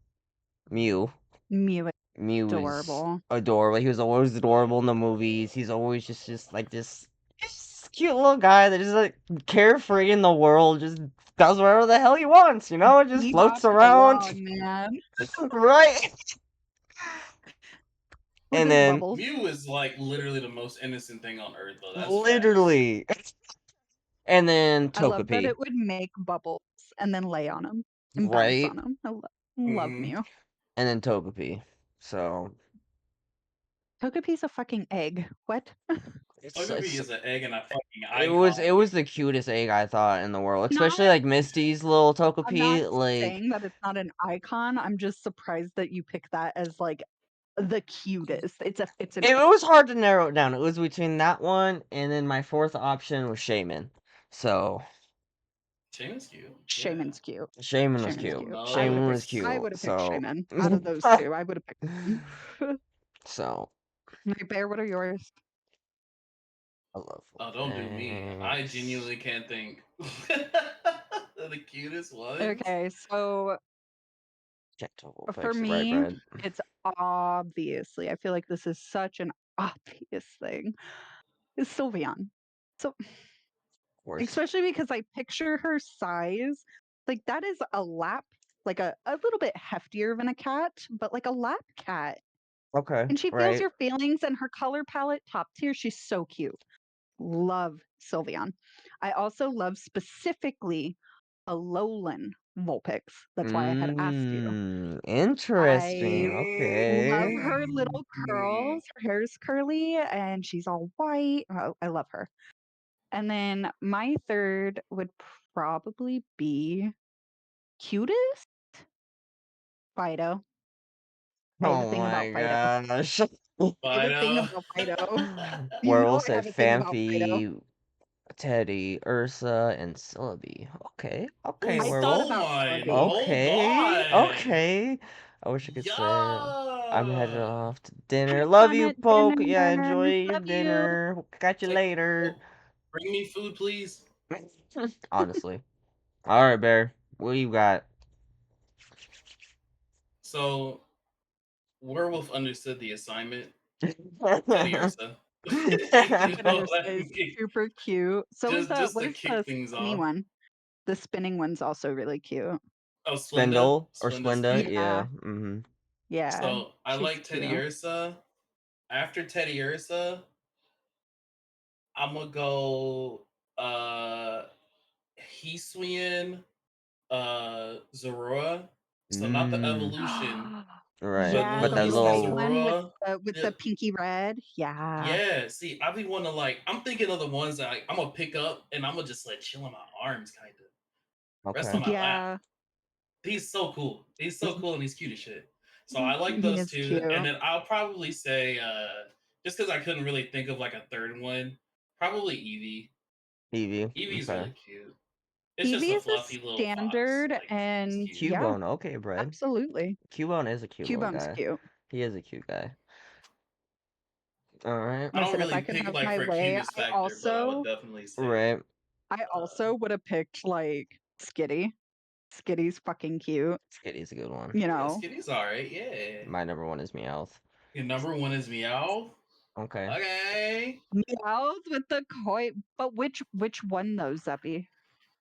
Mew. Mew is Mew is adorable. adorable. He was always adorable in the movies. He's always just like this just cute little guy that is like carefree in the world, just does whatever the hell he wants, you know? Just He floats bopped around. along, man. Right? Look And at his then bubbles. Mew is like literally the most innocent thing on earth, though. That's facts. literally. And then I love that Togepi. it would make bubbles and then lay on them and bounce Right? on them. Love Mm-hmm. Mew. And then Togepi. So Togepi's a fucking egg. What? Togepi is an egg and a fucking it icon. was the cutest egg I thought in the world. Not Especially like Misty's little I'm not Togepi. Like saying that it's not an icon. I'm just surprised that you pick that as like the cutest. It's an it was hard to narrow it down. It was between that one and then my fourth option was Shaman. So Shaman's cute. Yeah. Shaman's cute. Shaman was Shaman's cute. cute. Shaman was I cute. would have picked So Shaman. Out of those two, I would have picked him. so Right, Bear, what are yours? I love Oh, don't do me. I genuinely can't think. The cutest ones. Okay, so for right, me, Brad. Of it's obviously, I feel like this is such an obvious thing. Is Sylveon. So course. especially because I picture her size, like that is a lap, like a little bit heftier than a cat, but like a lap cat. Okay. And she feels Right. your feelings and her color palette, top tier. She's so cute. Love Sylveon. I also love specifically Alolan Vulpix. That's why I had asked you. I Interesting. love Okay. her little curls. Her hair is curly and she's all white. Oh, I love her. And then my third would probably be cutest Fido. Hey, the Oh thing about my Fido. gosh. Hey, the thing Fido. about Fido. You know Werewolf I said have a thing about Fido. Famfi, Teddy, Ursa, and Celebi. Okay. Okay, Oh, I thought werewolf. hold about on. Celebi. Hold Okay. on. Okay. I wish I could say I'm headed Yeah. off to dinner. Have Love fun you, at Poke. Yeah, dinner. enjoy your Love you. dinner. Catch you Say, later. oh, bring me food, please. Honestly. All right, Bear. What you got? So Werewolf understood the assignment. Teddy Ursa. You Teddy know Ursa what I is mean? super cute. So is the Just what to is the kick things spinny off. one? The spinning one's also really cute. Oh, Splenda. Spindle or Splenda's Splenda, cute. Yeah, yeah. Mm-hmm. yeah, So I she's like Teddy cute. Ursa. After Teddy Ursa, I'm gonna go Hisuian Zorua. So not the Mm. evolution, Right. but Yeah, But little the that little Hisuian white little one Zorua. with Yeah, the pinky red. Yeah. yeah. See, I be wanting to like. I'm thinking of the ones that I'm gonna pick up and I'm gonna just let chill in my arms, kind of rest on okay. my lap. Yeah, He's so cool. He's so cool and he's cute as shit. So I like he those is two. cute. And then I'll probably say, just because I couldn't really think of like a third one, probably Evie. Eevee. Evie's Okay. really cute. It's just a Eevee's a fluffy little fox. standard, Like he's and cute. yeah, Cubone. Okay, Bread. absolutely. Cubone is a cute little Cubone's guy. cute. He is a cute guy. All right. I don't Listen, if I really could pick have like my for way, cuteness factor, but I would definitely say Right. I uh, also would have picked like Skitty. Skitty's fucking cute, Skitty's a good one. you yeah, know. Skitty's all right. Yeah. My number one is Meowth. Your number one is Meow. Okay. Okay. Meowth with the koi, but which one though, Zeppy?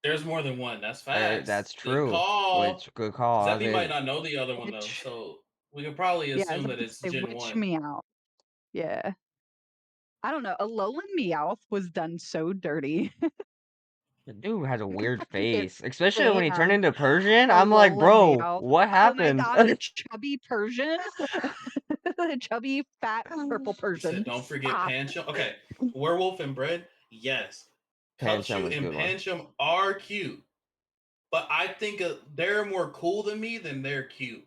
There's more than one. That's facts. That's Good true. call. Which good call. I Zeppy might said not know the other one though, Which so we could probably yeah, assume that Zeppy it's say Gen which One. Meowth. Yeah. I don't know. Alolan Meowth was done so dirty. the dude has a I could weird fucking get face, especially when he turned banned into Persian. for I'm like, Alolan bro, Meowth. what Oh my happened? god, the chubby Persian. The chubby, fat, purple You said Persian. don't forget Stop. Pancham. Okay, Werewolf and Bread. Yes, Pancham Cubchoo was a and good one. Pancham are cute, but I think they're more cool than me than they're cute.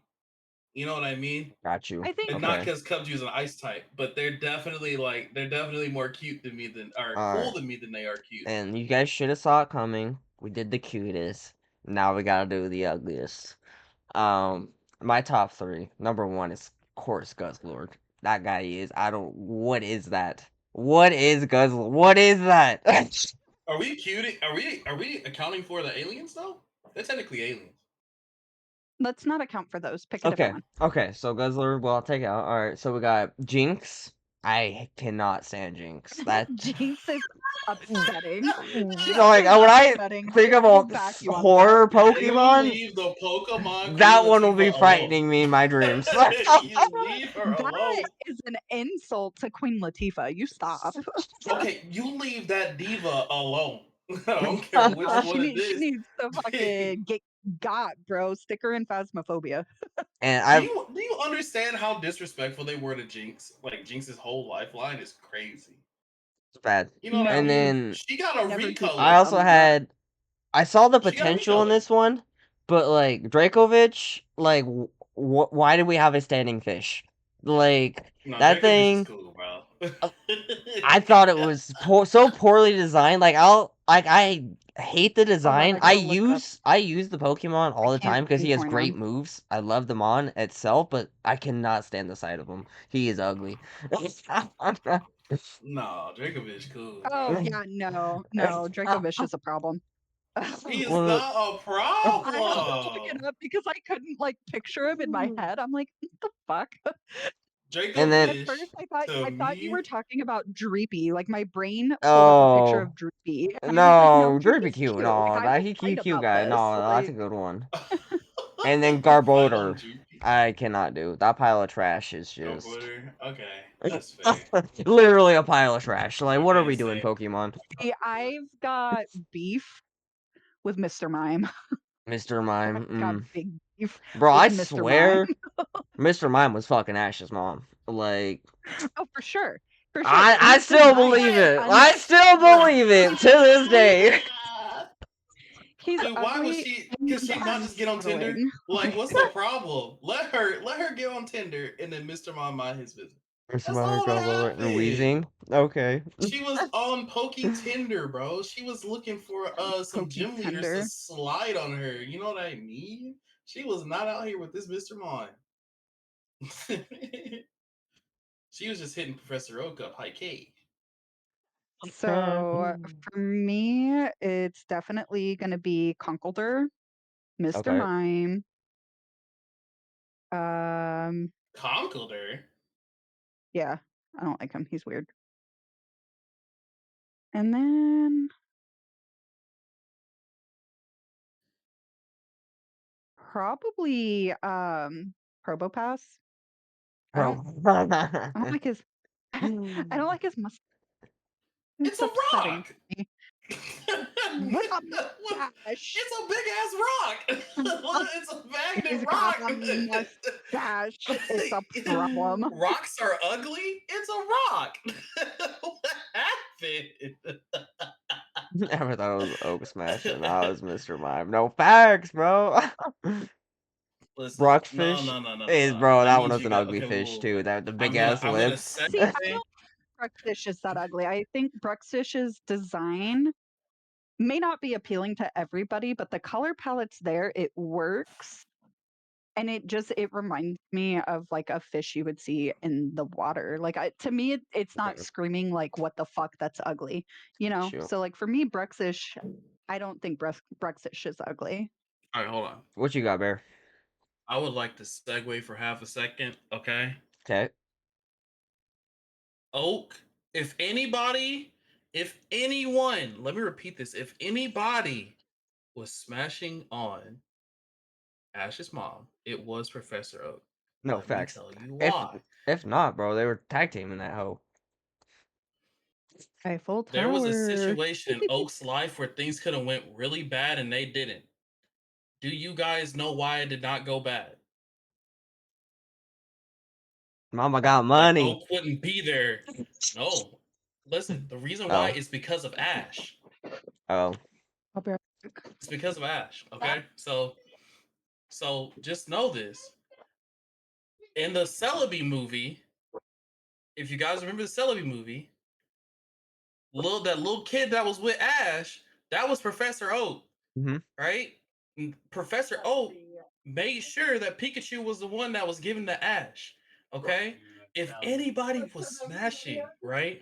You know what I mean? Got you. I think And not Okay. because Cubchoo is an ice type, but they're definitely more cute than me than or All cool right. than me than they are cute. And you guys should have saw it coming. We did the cutest. Now we gotta do the ugliest. My top three. Number one is of course Guzzlord. That guy is. I don't. What is that? What is Guzzlord? What is that? Are we cute? Are we accounting for the aliens though? They're technically aliens. let's not account for those. Pick a different Okay. one. Okay. So Guzzlord. Well, I'll take it out. All right. So we got Jinx. I cannot stand Jinx. That. Jinx is upsetting. Jinx Like is when I upsetting. think I will about back you on that. horror You Pokemon, leave the Pokemon Queen that one will be Latifah alone. frightening me in my dreams. You leave her That alone. is an insult to Queen Latifah. You stop. Okay, you leave that diva alone. I don't care which No, one it she is. needs to fucking get got, bro. Stick her in Phasmophobia. And do I you do you understand how disrespectful they were to Jinx? Like Jinx's whole lifeline is crazy. bad. You know what I No, And mean? then She got a never I deviate recolor. also on that. had I saw the She got a potential in recolor. this one, but like Dracovic, like why did we have a standing fish? Like No, that Dracovish is thing, cool, bro. uh, I thought it was so poorly designed. I hate the Hold on, design. I gotta look it up. I use the Pokemon I all the can't time because he has pinpoint great him. moves. I love them on itself, but I cannot stand the sight of him. He is ugly. No, Dracovish cool, Oh bro. yeah, no, no. Dracovish is a problem. He is Well, not a I had to look it problem. up because I couldn't like picture him in my head. I'm like, what the fuck? and then At Dracovish first, to I thought you were me. talking about Droopy. Like my brain pulled up a picture oh of Droopy, and I was like, no, no, Drippy Droopy's cute. cute. Like No, I will he fight cute about guy. this. No, that's a Like good one. And then Fight on Garbodor. Droopy. I cannot do. That pile of trash is Go just Border. Okay, that's fair. literally a pile of trash. Like, what are Okay, we doing, same. Pokemon? see, I've got beef with Mr. Mime. Mr. I've Mime. got Mm. big beef Bro, with I Mr. Mime. swear Mr. Mime was fucking Ash's mom. Like, Oh, for sure. For sure. But I he's still designed believe to it. I still believe it to this day. he's Dude, why was ugly she? and Could he's she not just get on Tinder? unsettling. Like, what's the problem? Let her get on Tinder, and then Mr. Mom mind his business. Mr. That's Mime, all that Garbodor, and happened. Wheezing. Okay. She was on Pokey Tinder, bro. She was looking for some Pokey gym leaders to tender. slide on her. You know what I mean? She was not out here with this Mr. Mime. She was just hitting Professor Oak up high key. So for me, it's definitely going to be Conkeldurr, Mr. Okay. Mime, Um, Conkeldurr? yeah, I don't like him. He's weird. And then probably Probopass. I don't I don't like his I don't like his mustache. It's It's a upsetting rock. to me. What a What? mustache! It's a big ass rock. It's a He's magnet got rock. a mustache. It's a Like, problem. rocks are ugly. It's a rock. What happened? Never thought it was Oak Smash, and I was Mr. Mime. No facts, bro. Listen, no, Rockfish no, no, no, no, is, no. bro. That That one means was you an got ugly okay. fish Whoa. too. That the big I'm gonna ass I'm gonna lips. See, I segue. don't think Bruxfish is that ugly. I think Bruxfish's design may not be appealing to everybody, but the color palette's there. It works. And it reminds me of like a fish you would see in the water. Like to me, it's not Yeah, screaming like "what the fuck," that's ugly, you know. shoot. So like for me, Bruxish, I don't think Bruxish is ugly. All right, hold on. What you got, Bear? I would like to segue for half a second. Okay, Okay. Oak. If anyone, let me repeat this. If anybody was smashing on Ash's mom, it was Professor Oak. No Let me facts. tell you If why. if not, bro, they were tag teaming that hoe. Eiffel There was a Tower. situation in Oak's life where things could have went really bad and they didn't. Do you guys know why it did not go bad? Mama got Like money. Oak wouldn't be there. No. Listen, the reason why Oh, is because of Ash. oh. I'll be right back. It's because of Ash. Okay? So just know this. In the Celebi movie, if you guys remember the Celebi movie, that little kid that was with Ash, that was Professor Oak, Mm-hmm. right? And Professor Oak made sure that Pikachu was the one that was given to Ash. Okay? If anybody was smashing, right?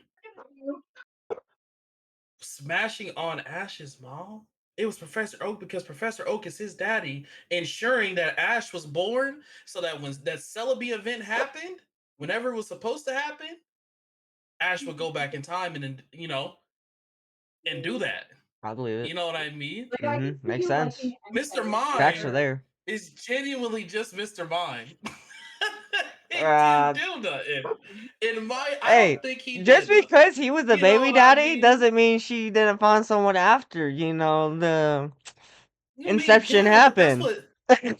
Smashing on Ash's mom, it was Professor Oak because Professor Oak is his daddy, ensuring that Ash was born so that when that Celebi event happened, whenever it was supposed to happen, Ash would go back in time and then, and do that. I believe it. You know what I mean? Mm-hmm. Makes sense. Mr. Facts are Mime there. is genuinely just Mr. Mime. He didn't Uh, do nothing. I hey, don't think he just did nothing. because he was the You know baby what I daddy mean? doesn't mean she didn't find someone after, the I mean, inception yeah, but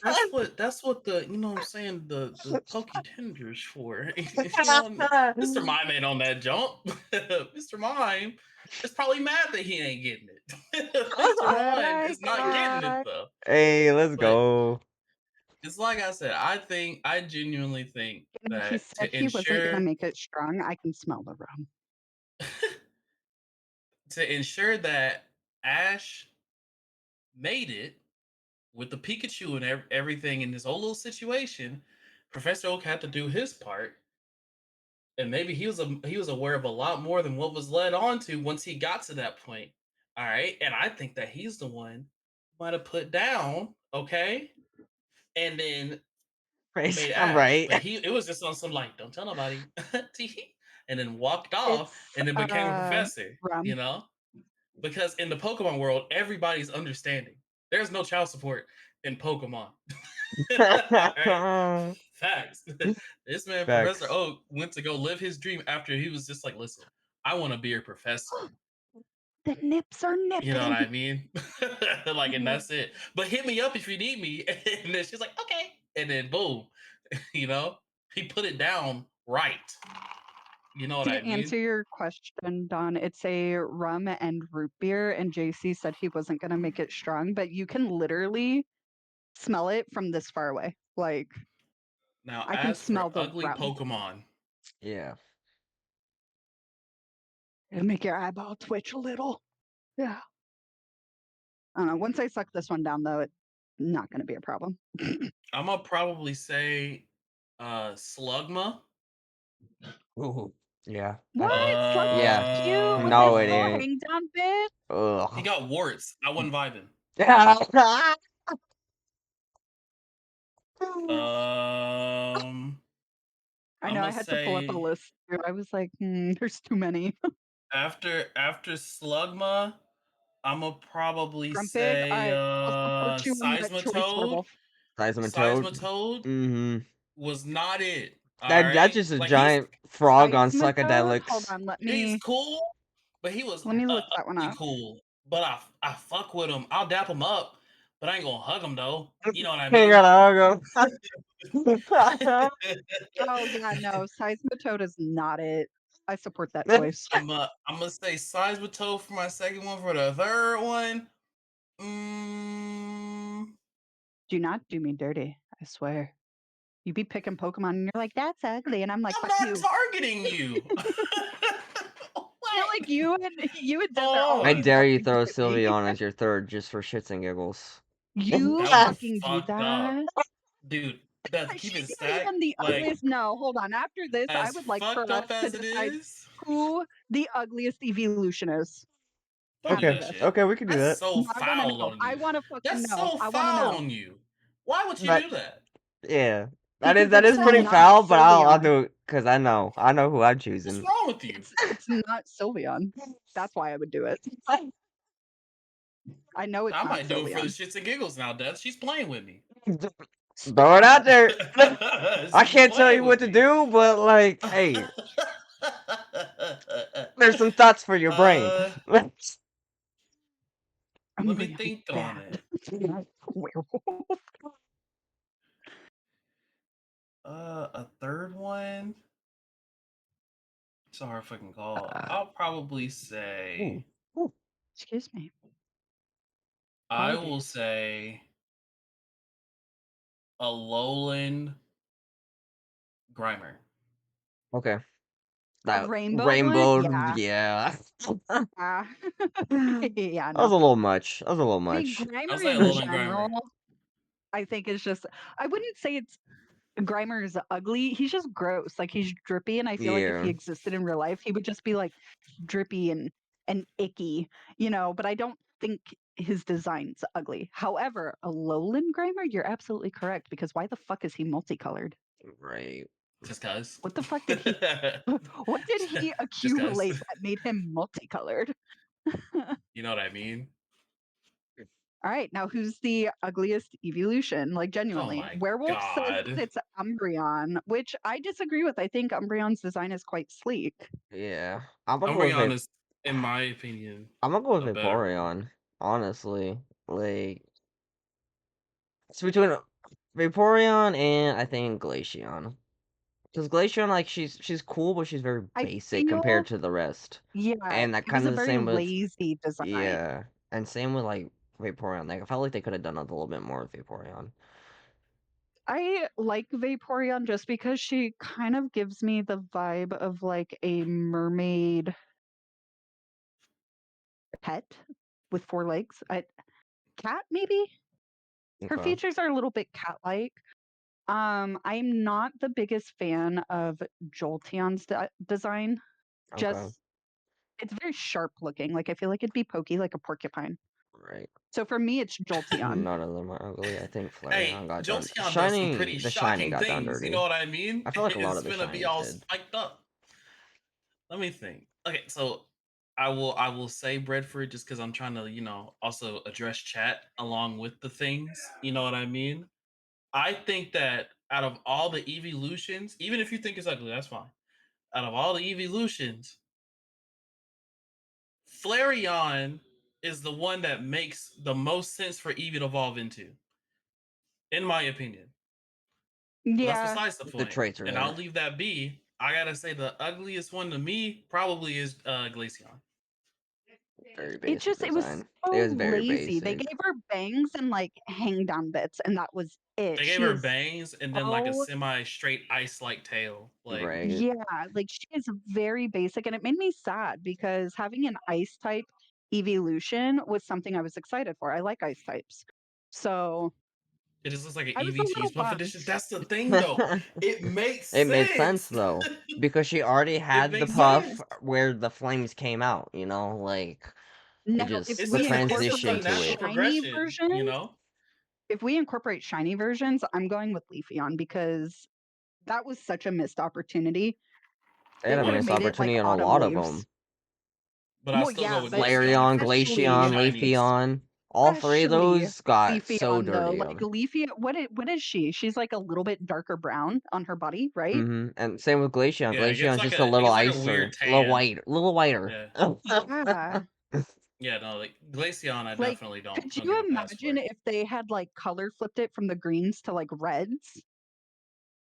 that's happened. what that's what the you know what I'm saying the pokey tenders for. Mr. Mime ain't on that jump. Mr. Mime is probably mad that he ain't getting it. Mr. Mime Right is not getting it back. though. Hey, let's But go. it's like I said, I genuinely think And he that said he wasn't gonna make it strong. I can smell the rum. to ensure that Ash made it with the Pikachu and everything in this whole little situation, Professor Oak had to do his part, and maybe he was aware of a lot more than what was led on to once he got to that point. All right, and I think that he's the one who might have put down, okay, and then Praise, made I'm Ash, right. but it was just on some like don't tell nobody, and then walked off, It's and then became a professor, rum. because in the Pokemon world, everybody's understanding. There's no child support in Pokemon. All right. Facts. This man, Professor Facts. Oak, went to go live his dream after he was just like, listen, I want to be a professor. The nips are You know what nipping. I mean? Like, and that's it. But hit me up if you need me. And then she's like, okay. And then boom, you know, he put it down right. You know what To I answer mean? your question, Don, it's a rum and root beer, and JC said he wasn't gonna make it strong, but you can literally smell it from this far away. Like Now, I can as for smell the ugly rum. Pokemon, Yeah. It'll make your eyeball twitch a little. Yeah. I don't know. Once I suck this one down, though, it's not going to be a problem. I'm gonna probably say Slugma. Ooh. Yeah. What? Yeah. Slugma's cute with No, his it little ain't. hang down bit. He Ugh. got warts. I wasn't vibing. I I'm know I gonna had to pull up a say list. I was like, there's too many. after Slugma, I'm gonna probably Grumpig, say I'll support you on that choice, Seismitoad. Werewolf. Seismitoad. Seismitoad Mm-hmm. was not it. All That's right, just a like he's giant frog on Seismitoad, hold psychedelics. on, let he's me cool, but he was let me look that one ugly up. cool. But I fuck with him. I'll dap him up, but I ain't gonna hug him though. You know what I You mean? gotta hug Oh yeah, no, Seismitoad is not it. I support that him. choice. I'm gonna say Seismitoad for my second one. For the third one, mm, Do not do me dirty. I swear. You be picking Pokemon and you're like, that's ugly, and I'm like, I'm fuck not you. targeting you. Feel What? like you and Des are I always On. dare you wanting to throw hit me. Sylveon as your third just for shits and giggles. You That would be fucking do fucked up, that? dude. That to keep it She's not even stacked, the like ugliest. No, hold on. After this, I as would like for fucked us up to as it decide is. who the ugliest evolution is Don't do after Okay, that this. shit. okay, we can do That's that. so No, I want to foul know. on I you. want to fucking That's know. so I want to foul know on you. Why would you But do that? yeah, because that it's is pretty not foul. But I'll Sylveon. do it because I know who I'm What's choosing. wrong with you? It's not Sylveon. That's why I would do it. I know it's I not might do it for the Sylveon. shits and giggles now, Death. She's playing with me. Throw it out there. I She's can't tell playing you what with to me. do, but like, hey, there's some thoughts for your brain. uh, I'm let me gonna be think on bad. it. Werewolf. A third one. It's a hard fucking call. Uh, I'll probably say. Ooh, ooh, Excuse me. I will Apologies. say a lowland Grimer. okay, A that rainbow one? rainbow, Yeah. yeah. that Yeah, was no. a little much. That was a little I mean, much. I'll Grimer say a in lowland Grimer. general, I think is just, I wouldn't say it's Grimer is ugly. He's just gross. Like he's drippy, and I feel like if he Yeah, existed in real life, he would just be like drippy and icky, you know. But I don't think his design's ugly. However, a lowland Grimer, you're absolutely correct because why the fuck is he multicolored? right. Just cause. What the fuck did he? What did he Just cause. accumulate that made him multicolored? You know what I mean? All right, now who's the ugliest evolution? Like Oh genuinely, my Werewolf says god. it's Umbreon, which I disagree with. I think Umbreon's design is quite sleek. Yeah, I'm gonna go with Umbreon is, in my opinion, I'm gonna go a with better one. Vaporeon. Honestly, like it's between Vaporeon and I think Glaceon. Because Glaceon, like she's cool, but she's very I basic compared feel, to the rest. yeah, And that it was kind a of the very same with lazy design. yeah, and same with like Vaporeon. Like I felt like they could have done a little bit more with Vaporeon. I like Vaporeon just because she kind of gives me the vibe of like a mermaid pet with four legs. A cat, maybe? Her Okay, features are a little bit cat-like. I'm not the biggest fan of Jolteon's design. okay, Just it's very sharp looking. Like I feel like it'd be pokey like a porcupine. right. So for me, it's Jolteon. None of them are ugly. I think Hey, Flareon got done. Jolteon does some Shiny, pretty the shiny shocking got done things, you know dirty. what I mean? I feel like a lot It's of the gonna be shinies all did. spiked up. Let me think. Okay, so I will say Breadfruit just because I'm trying to, also address chat along with the things. You know what I mean? I think that out of all the evolutions, even if you think it's ugly, that's fine. Out of all the evolutions, Flareon is the one that makes the most sense for Eevee to evolve into, in my opinion. But that's Yeah, besides the The point. traits are And I'll there. leave that be. I gotta say the ugliest one to me probably is Glaceon. Very basic it was design. It so was very lazy. They basic. gave her bangs and like hang down bits, and that was it. They gave She her is bangs and then like a so semi straight ice like tail. Like Right. yeah, like she is very basic, and it made me sad because having an ice type evolution was something I was excited for. I like ice types, so it just looks like an I was a Eevee little cheese puff bummed. edition. That's the thing though. It makes It made sense sense. though, because she already It had the makes puff sense. where the flames came out, like it Now, if just It's the such we a it's such a incorporate transition the to natural it. shiny progression, versions, if we incorporate shiny versions, I'm going with Leafeon because that was such a missed opportunity. They They had a could have missed made it like opportunity on a autumn lot of leaves. them. But I Well, still go yeah, with but Glaceon Flareon, for the Glaceon, especially shiny. Leafeon. All three of especially those got so Leafeon though. dirty. Like Leafeon, what is she? She's like a little bit darker brown on her body, right? And same with Glaceon. Yeah, Glaceon's just a it little gets like a weird icer, a little tan. white, a little whiter. Yeah. Yeah. Yeah, no, like Glaceon I Like, definitely could don't give you a pass imagine for. if they had like color flipped it from the greens to like reds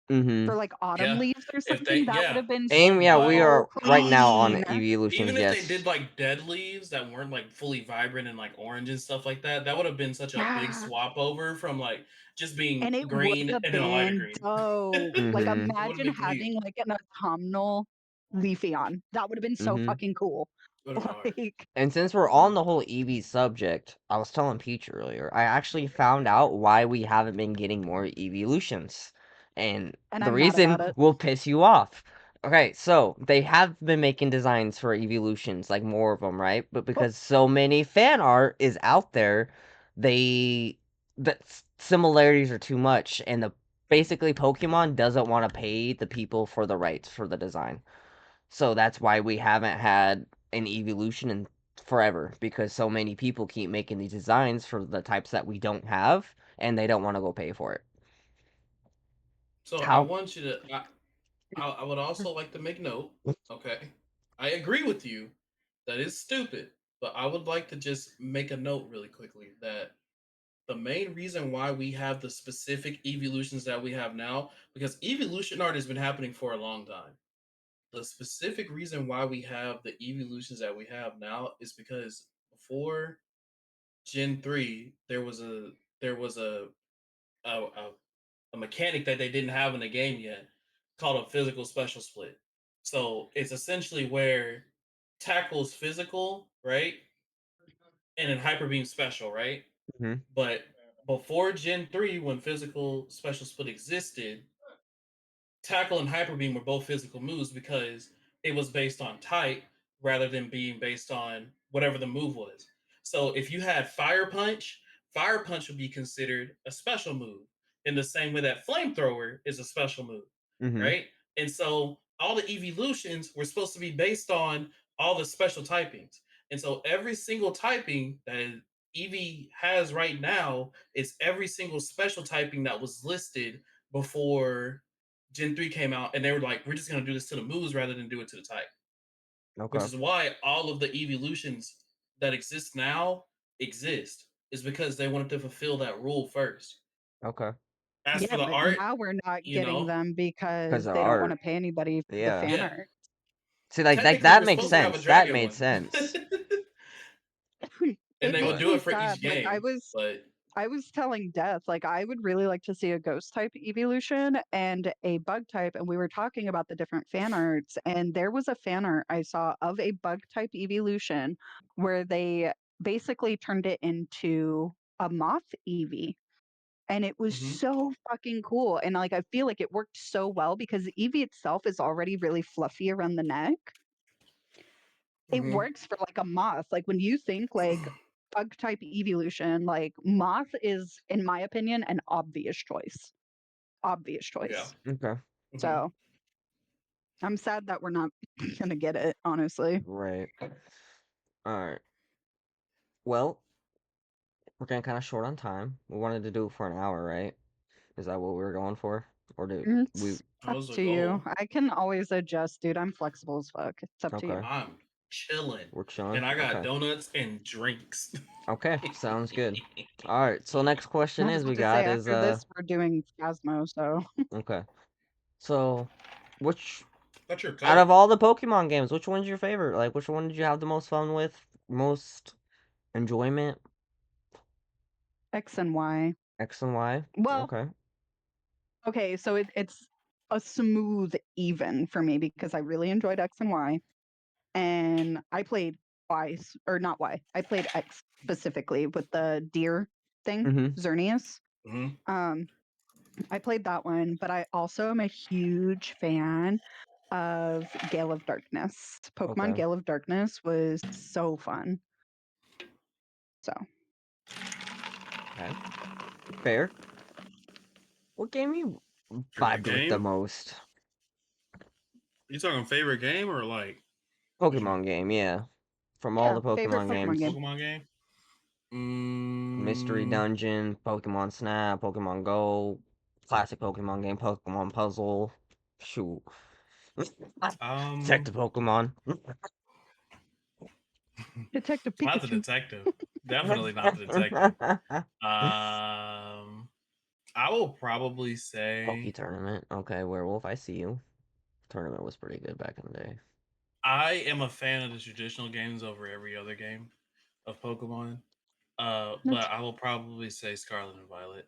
mm-hmm. for like autumn Yeah. leaves or If they something? That would yeah. have been Aim, yeah, we But so are right now on clean. evolutions. even if they Yes. did like dead leaves that weren't like fully vibrant and like orange and stuff like that, that would have been such a big Yeah. swap over from like just being And it would green have and then a lighter been green. dope. Like, Mm-hmm. It would have imagine been clean. having like an autumnal Leafeon. That would have been so Mm-hmm. fucking cool. Would have been hard. Like, And since we're on the whole EV subject, I was telling Peach earlier, I actually found out why we haven't been getting more evolutions. And and the I'm mad reason about it. will piss you off. Okay, so they have been making designs for evolutions, like more of them, right? But Oh, because so many fan art is out there, they the similarities are too much, and the basically Pokemon doesn't want to pay the people for the rights for the design. So that's why we haven't had an evolution in forever because so many people keep making these designs for the types that we don't have and they don't want to go pay for it. So I How want you to I would also like to make note, okay? I agree with you that is stupid, but I would like to just make a note really quickly that the main reason why we have the specific evolutions that we have now, because evolution art has been happening for a long time. The specific reason why we have the evolutions that we have now is because before Gen 3, there was a, a, a mechanic that they didn't have in the game yet called a physical special split. So it's essentially where tackle's physical, right? And then hyper beam special, right? Mhm. But before Gen 3, when physical special split existed, tackle and hyper beam were both physical moves because it was based on type rather than being based on whatever the move was. So if you had fire punch would be considered a special move in the same way that flamethrower is a special move, Mhm. right? And so all the evolutions were supposed to be based on all the special typings. And so every single typing that Eevee has right now is every single special typing that was listed before Gen 3 came out, and they were like, we're just going to do this to the moves rather than do it to the type, which Okay. is why all of the evolutions that exist now exist, is because they wanted to fulfill that rule first. Okay. As for yeah, the but art, now we're not you getting know, them Because because of they don't want to art. pay anybody for the Yeah. fan yeah, art. See, like technically that we're makes supposed to have a sense. That dragon made one. sense. And It they would makes But do me it for sad. each game. But I was telling Death, like, I would really like to see a ghost type evolution and a bug type. And we were talking about the different fan arts. And there was a fan art I saw of a bug type evolution where they basically turned it into a moth Eevee. And it was mhm, so fucking cool. And like, I feel like it worked so well because Eevee itself is already really fluffy around the neck. It mhm. works for like a moth. Like when you think like bug type evolution, like moth is, in my opinion, an obvious choice. Obvious Yeah. choice. okay. Mhm. So I'm sad that we're not gonna get it, honestly. Right. All right. Well, we're getting kind of short on time. We wanted to do it for an hour, right? Is that what we were going for? Or do we It's That up was a to you. goal. I can always adjust, dude. I'm flexible as fuck. It's up to you. Okay. I'm chilling. We're chilling. And I got Okay. donuts and drinks. Okay. Sounds good. All right. So next I question was is we about to say got is after this we're doing Phasmo, so okay. So which That's your out color. of all the Pokemon games, which one's your favorite? Like which one did you have the most fun with? Most enjoyment? X and Y. X and Y? Well, Okay. okay, so it's a smooth even for me because I really enjoyed X and Y. And I played or not Y. I played X specifically with the deer thing, Mm-hmm. Xerneas. Mhm. Um, I played that one, but I also am a huge fan of Gale of Darkness. Pokemon Okay. Gale of Darkness was so fun. So Okay. Fair. What game you Favorite vibed with the game? most? You talking favorite game or like what you Pokemon mean? game, yeah. From all Yeah, the favorite Pokemon Pokemon Favorite games. game. Pokemon game? Mystery Mm, Dungeon, Pokemon Snap, Pokemon Go, classic Pokemon game, Pokemon Puzzle. Shoot. um, Detective Pokemon. Detective not the Pikachu. detective. Definitely not the detective. Um, I will probably Poke say Tournament. Okay, Werewolf, I see you. Tournament was pretty good back in the day. I am a fan of the traditional games over every other game of Pokemon. That's But I will probably say Scarlet and Violet.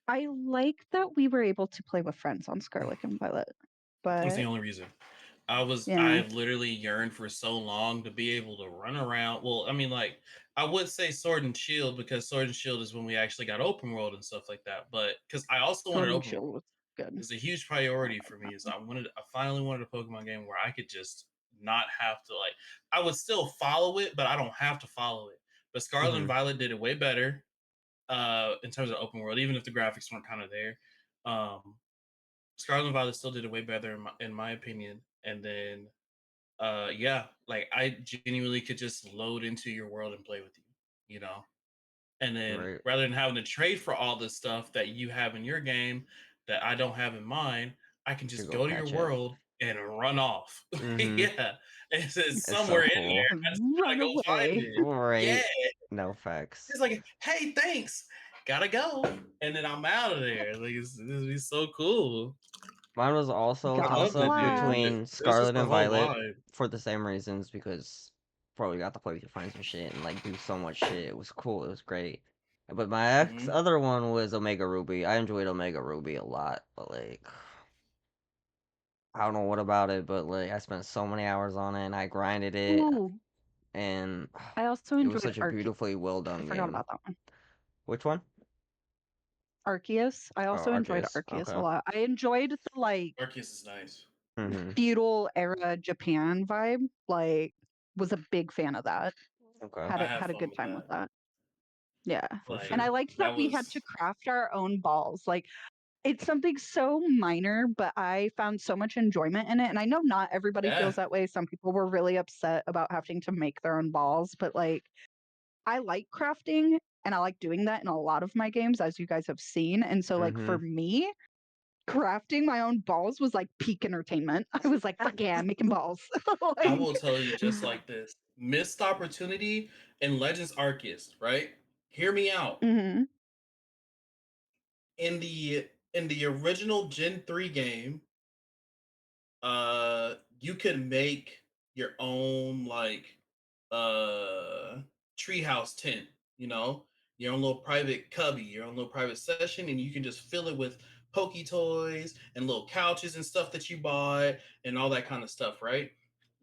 I like that we were able to play with friends on Scarlet and Violet, That's the but only reason. I yeah, have literally yearned for so long to be able to run around. Well, I mean, like I would say Sword and Shield because Sword and Shield is when we actually got open world and stuff like that. But because I also Sword wanted and open Shield world, was good. it's a huge priority for me. Is I finally wanted a Pokemon game where I could just not have to like. I would still follow it, but I don't have to follow it. But Scarlet and Hmm. Violet did it way better in terms of open world, even if the graphics weren't kind of there. Um, Scarlet and Violet still did it way better in my opinion. And then yeah, like I genuinely could just load into your world and play with you, you know. And then Right. rather than having to trade for all the stuff that you have in your game that I don't have in mine, I can You just go go to your catch it. world and run off. Hmm. Yeah, it's It's so somewhere in cool. there. I just gotta Run go find away. it. Yeah, Right. No facts. it's like, hey, thanks, gotta go, and then I'm out of there. Like it's so cool. Mine was also a I Got toss loved it, up dude. flash. between It's just Scarlet the and whole Violet vibe. for the same reasons because probably got to play with your friends and shit and like do so much shit. It was cool. It was great. But my ex Hmm. other one was Omega Ruby. I enjoyed Omega Ruby a lot, but like I don't know what about it, but like I spent so many hours on it and I grinded it Ooh, and I also it was enjoyed such a Arceus. beautifully well I done forgot game. about that one. Which one? Arceus. I Oh, also enjoyed Arceus. Arceus a Okay. lot. I enjoyed the Arceus is nice. Mhm. feudal era Japan vibe. Like, was a big fan of that. Okay. Had I it had had a fun good with time with that. that. Yeah. For And I sure. Like liked that that we had to was craft our own balls. Like it's something so minor, but I found so much enjoyment in it. And I know not everybody yeah. feels that way. Some people were really upset about having to make their own balls, but like I like crafting and I like doing that in a lot of my games, as you guys have seen. And so, like, for Mhm. me, crafting my own balls was like peak entertainment. I was like, fuck yeah, I'm making balls. I like, will tell you just like this. Missed opportunity in Legends Arceus, right? Hear me out. hmm In the original Gen 3 game, you could make your own like uh treehouse tent, you know, your own little private cubby, your own little private session, and you can just fill it with pokey toys and little couches and stuff that you bought and all that kind of stuff, right?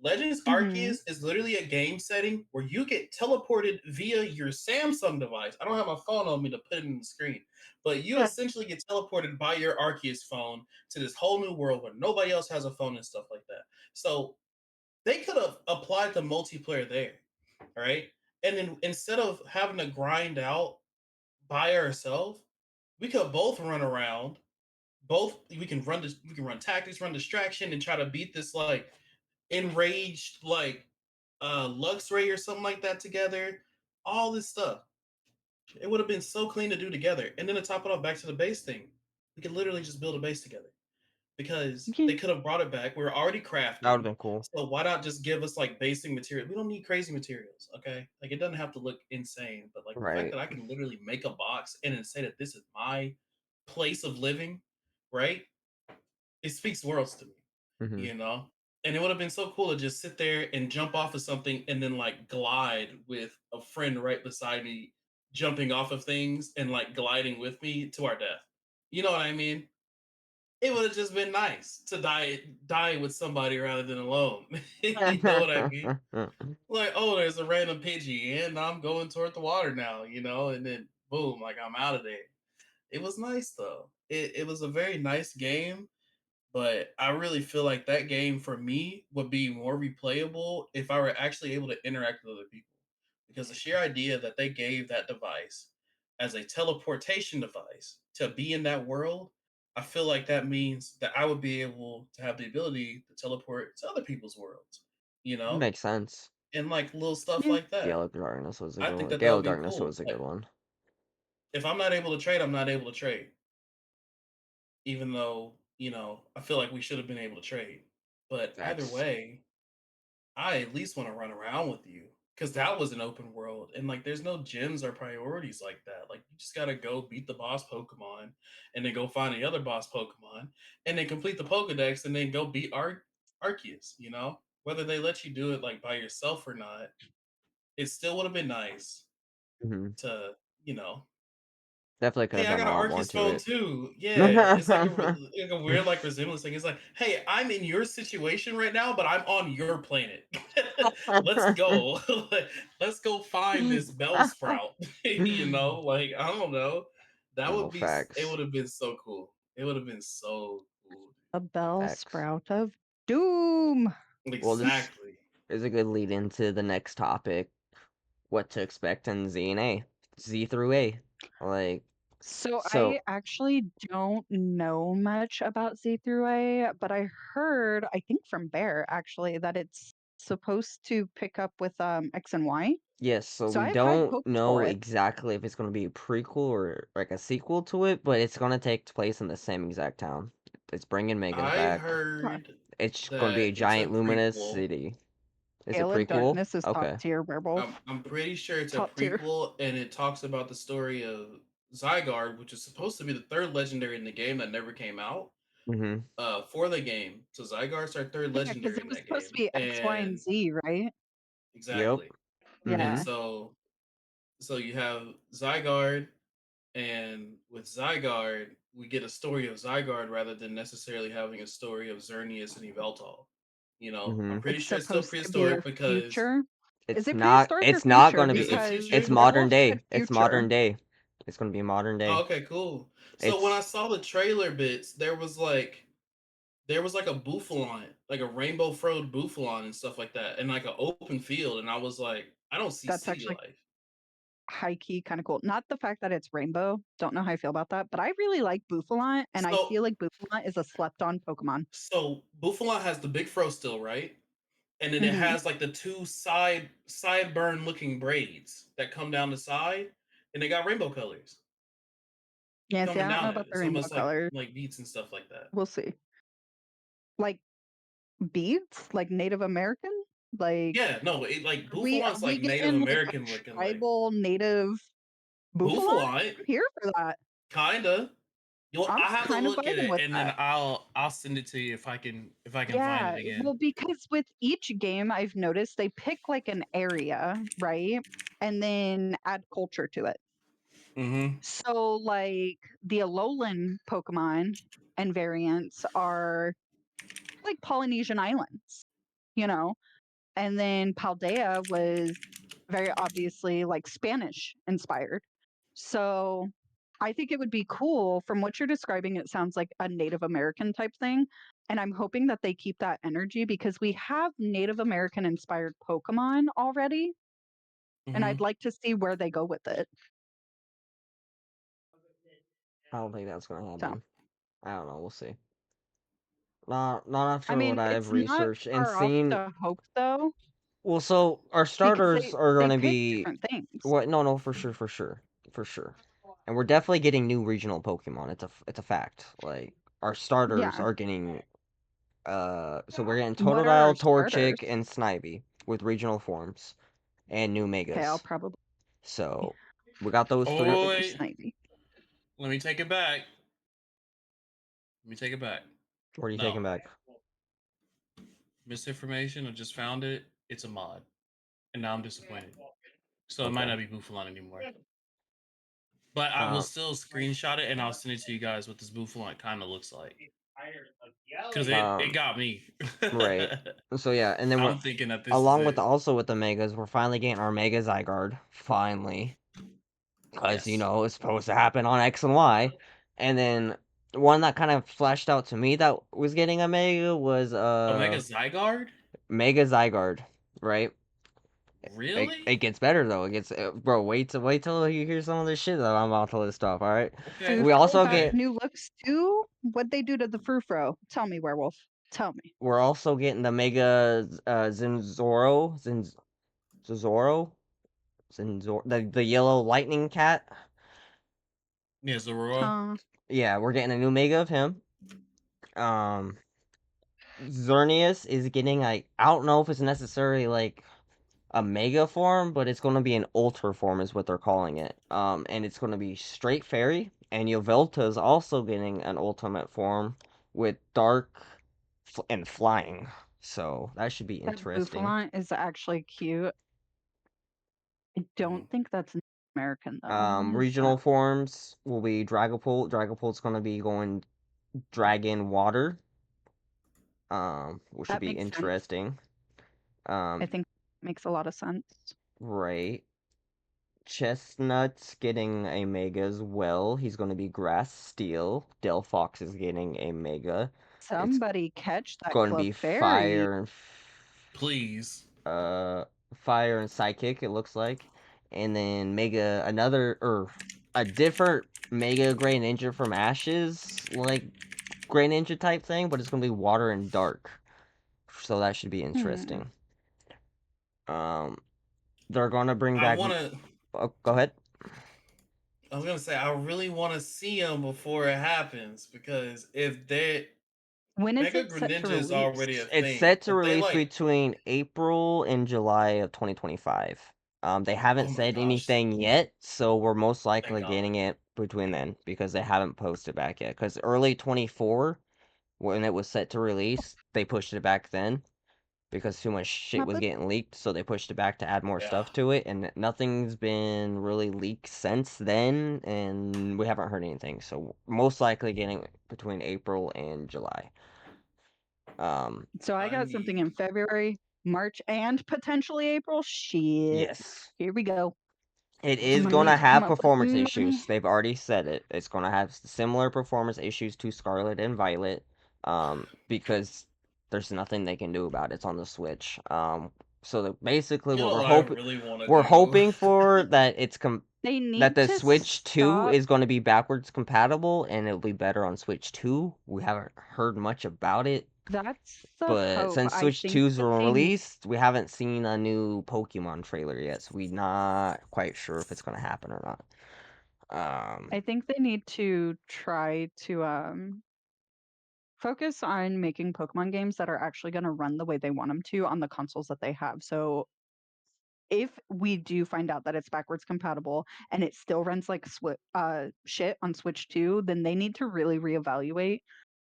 Legends hmm Arceus is literally a game setting where you get teleported via your Samsung device. I don't have my phone on me to put it in the screen, but you essentially get teleported by your Arceus phone to this whole new world where nobody else has a phone and stuff like that. So they could have applied the multiplayer there, right? And then instead of having to grind out by ourselves, we could both run around. Both we can run tactics, run distraction, and try to beat this like enraged like Luxray or something like that together. All this stuff. It would have been so clean to do together. And then to top it off, back to the base thing, we could literally just build a base together because Yeah. they could have brought it back. We were already That would have crafting, been cool. so why not just give us like basic material? We don't need crazy materials, okay? Like it doesn't have to look insane, but like the fact Right. that I can literally make a box and then say that this is my place of living, right? It speaks worlds to me, Mhm. you know. And it would have been so cool to just sit there and jump off of something and then like glide with a friend right beside me, jumping off of things and like gliding with me to our death. You know what I mean? It would have just been nice to die with somebody rather than alone. You know what I mean? Like, oh, there's a random Pidgey, and I'm going toward the water now, you know, and then boom, like I'm out of there. It was nice though. It was a very nice game, but I really feel like that game for me would be more replayable if I were actually able to interact with other people. Because the sheer idea that they gave that device as a teleportation device to be in that world, I feel like that means that I would be able to have the ability to teleport to other people's worlds, you know, Makes sense. and like little stuff Yeah. like that. Gale of Darkness was a I good think one. that that Gale would of be Darkness cool. was a good Like, one. if I'm not able to trade, I'm not able to trade. Even though, I feel like we should have been able to trade. But either Facts. way, I at least want to run around with you because that was an open world, and like there's no gyms or priorities like that. Like you just gotta go beat the boss Pokemon, and then go find the other boss Pokemon, and then complete the Pokedex, and then go beat Arceus. Whether they let you do it like by yourself or not, it still would have been nice Hmm. to you know Definitely could hey, have I done got a an lot more Arceus to phone it. too. Yeah, it's like a weird like resemblance thing. It's like, hey, I'm in your situation right now, but I'm on your planet. Let's go. Let's go find this Bellsprout. Like I don't know. That No would be. It facts. would have been so cool. It would have been so cool. A bell Facts. sprout of doom. Well, this Exactly. is a good lead into the next topic. What to expect in Z and A. Z through A. Like, So I so, actually don't know much about Z through A, but I heard, I think from Bear actually, that it's supposed to pick up with X and Y. yes, so So we I have high don't hopes know for it. exactly if it's going to be a prequel or like a sequel to it, but it's going to take place in the same exact town. It's bringing Megas I back. Huh. heard It's going to be that a it's a giant luminous prequel. city. Is it Gale of prequel? Darkness is top Okay. tier I'm werewolf. I'm pretty sure it's a Top tier. prequel, and it talks about the story of Zygarde, which is supposed to be the third legendary in the game that never came out. Mm-hmm. For the game, so Zygarde's our third Yeah, because legendary it in was that supposed to game, be X, Y, and and Z, right? Yep. exactly, and Mm-hmm. Yeah. so you have Zygarde, and with Zygarde, we get a story of Zygarde rather than necessarily having a story of Xerneas and Yveltal. I'm Mm-hmm. pretty It's sure it's still supposed to be our prehistoric because future. Is It's it not. prehistoric or It's not future? going to is be. it Because It's future? modern werewolf said day. It's future. modern day. It's going to be modern Oh, day. okay, cool. So when I It's saw the trailer bits, there was like a Bouffalon, like a rainbow furrowed Bouffalon and stuff like that, and like an open field, and I was like, I don't see That's city actually life. high key kind of cool. Not the fact that it's rainbow. Don't know how I feel about that, but I really like Bouffalont, and I So feel like Bouffalont is a slept on Pokemon. so Bouffalon has the big fro still, right? And then it Hmm. has like the two sideburn looking braids that come down the side, and they got rainbow colors Yeah, see, coming I don't know down it. about the It's rainbow almost like colors. like beats and stuff like that. We'll see. Like beads, like Native American. Like, Yeah, no, it like are Bouffalon's we like Native getting like a American looking, like tribal native Bouffalont? Bouffalon, I'm here for that. kinda. I'm I have to kind of look at vibing it, with and then that. I'll send it to you if I can find it Yeah, again. well, because with each game, I've noticed they pick like an area, right? And then add culture to it. Mm-hmm. So, like the Alolan Pokemon and variants are like Polynesian islands, you know? And then Paldea was very obviously like Spanish inspired. So, I think it would be cool. From what you're describing, it sounds like a Native American type thing. And I'm hoping that they keep that energy because we have Native American inspired Pokemon already. And Mm-hmm. I'd like to see where they go with it. I don't think that's gonna So, happen. I don't know. We'll see. Not I after what mean, I've it's not researched and far off seen. to hope though, Well, so our because starters are they gonna pick be different things. what? No, no, for sure, for sure, for sure. And we're definitely getting new regional Pokemon. It's a fact. Like our starters Yeah. are getting. So we're getting What are our Totodile, starters? Torchic, and Snivy with regional forms and new Okay, I'll Megas. probably So we got those three. Oh go for wait, Snivy. let me take it back. Let me take it back. What are you No taking back? misinformation. I just found it. It's a mod, and now I'm disappointed. So it might Okay. not be Bouffalon anymore. But I will Uh, still screenshot it and I'll send it to you guys what this Bouffalon kind of looks like. Because it um, got me. right. So yeah, and then we're I'm thinking that this is along with it. also with the Megas, we're finally getting our Mega Zygarde. Finally. Because Yes. it's supposed to happen on X and Y, and then one that kind of flashed out to me that was getting a Mega was Omega Zygarde? Mega Zygarde, right? Really? It gets better though. It gets bro. Wait till you hear some of this shit that I'm about to list off. All right. Okay. We Fufro also got Okay. get new looks too. What'd they do to the Fufro? Tell me, werewolf. Tell me. we're also getting the Mega Zinzoro, the yellow lightning cat. Yeah, Zorua. Huh? Yeah, we're getting a new Mega of him. Um, Xerneas is getting like I don't know if it's necessarily like a mega form, but it's going to be an ultra form, is what they're calling it. And it's going to be straight fairy. And Yvelta is also getting an ultimate form with dark and flying. So that should be That interesting. Bouffalon is actually cute. I don't think that's American though. What is that? Regional forms will be Dragapult. Dragapult's going to be going dragon water. Which should That be makes sense. interesting. I Um, think makes a lot of sense. right. Chestnut's getting a mega as well. He's going to be grass steel. Delphox is getting a mega. It's Somebody catch that going to be Clefairy. Please. uh fire and psychic. It looks like, and then mega another or a different mega gray ninja from Ashes, like gray ninja type thing, but it's going to be water and dark. So that should be Hmm. interesting. Um, they're going to bring I back. want to. Oh, go ahead. I was gonna say I really want to see them before it happens because if they When is Mega it set to Greninja is release? already a It's thing. set to If they release like, between April and July of 2025. They haven't oh my said gosh, anything yet, so we're most thank likely God. getting it between then because they haven't posted back yet. Because early 24, when it was set to release, they pushed it back then because too much shit Not was the getting leaked, so they pushed it back to add more Yeah, stuff to it, and nothing's been really leaked since then, and we haven't heard anything. So most likely getting it between April and July. Um, So I I got something need. in February, March, and potentially April. Shit. yes. Here we go. It I'm is gonna going need to to come have up with performance money. issues. They've already said it. It's going to have similar performance issues to Scarlet and Violet, because there's nothing they can do about it. It's on the Switch. So that basically, You what know what I really want to we're do? hoping for that They that need the to Switch 2 stop. is going to be backwards compatible and it'll be better on Switch 2. We haven't heard much about it, That's the but hope. since I Switch think 2's that were they released, we haven't seen a new Pokemon trailer yet, so we're not quite sure if it's gonna happen or not. I think they need to try to focus on making Pokemon games that are actually going to run the way they want them to on the consoles that they have. So if we do find out that it's backwards compatible and it still runs like shit on Switch 2, then they need to really reevaluate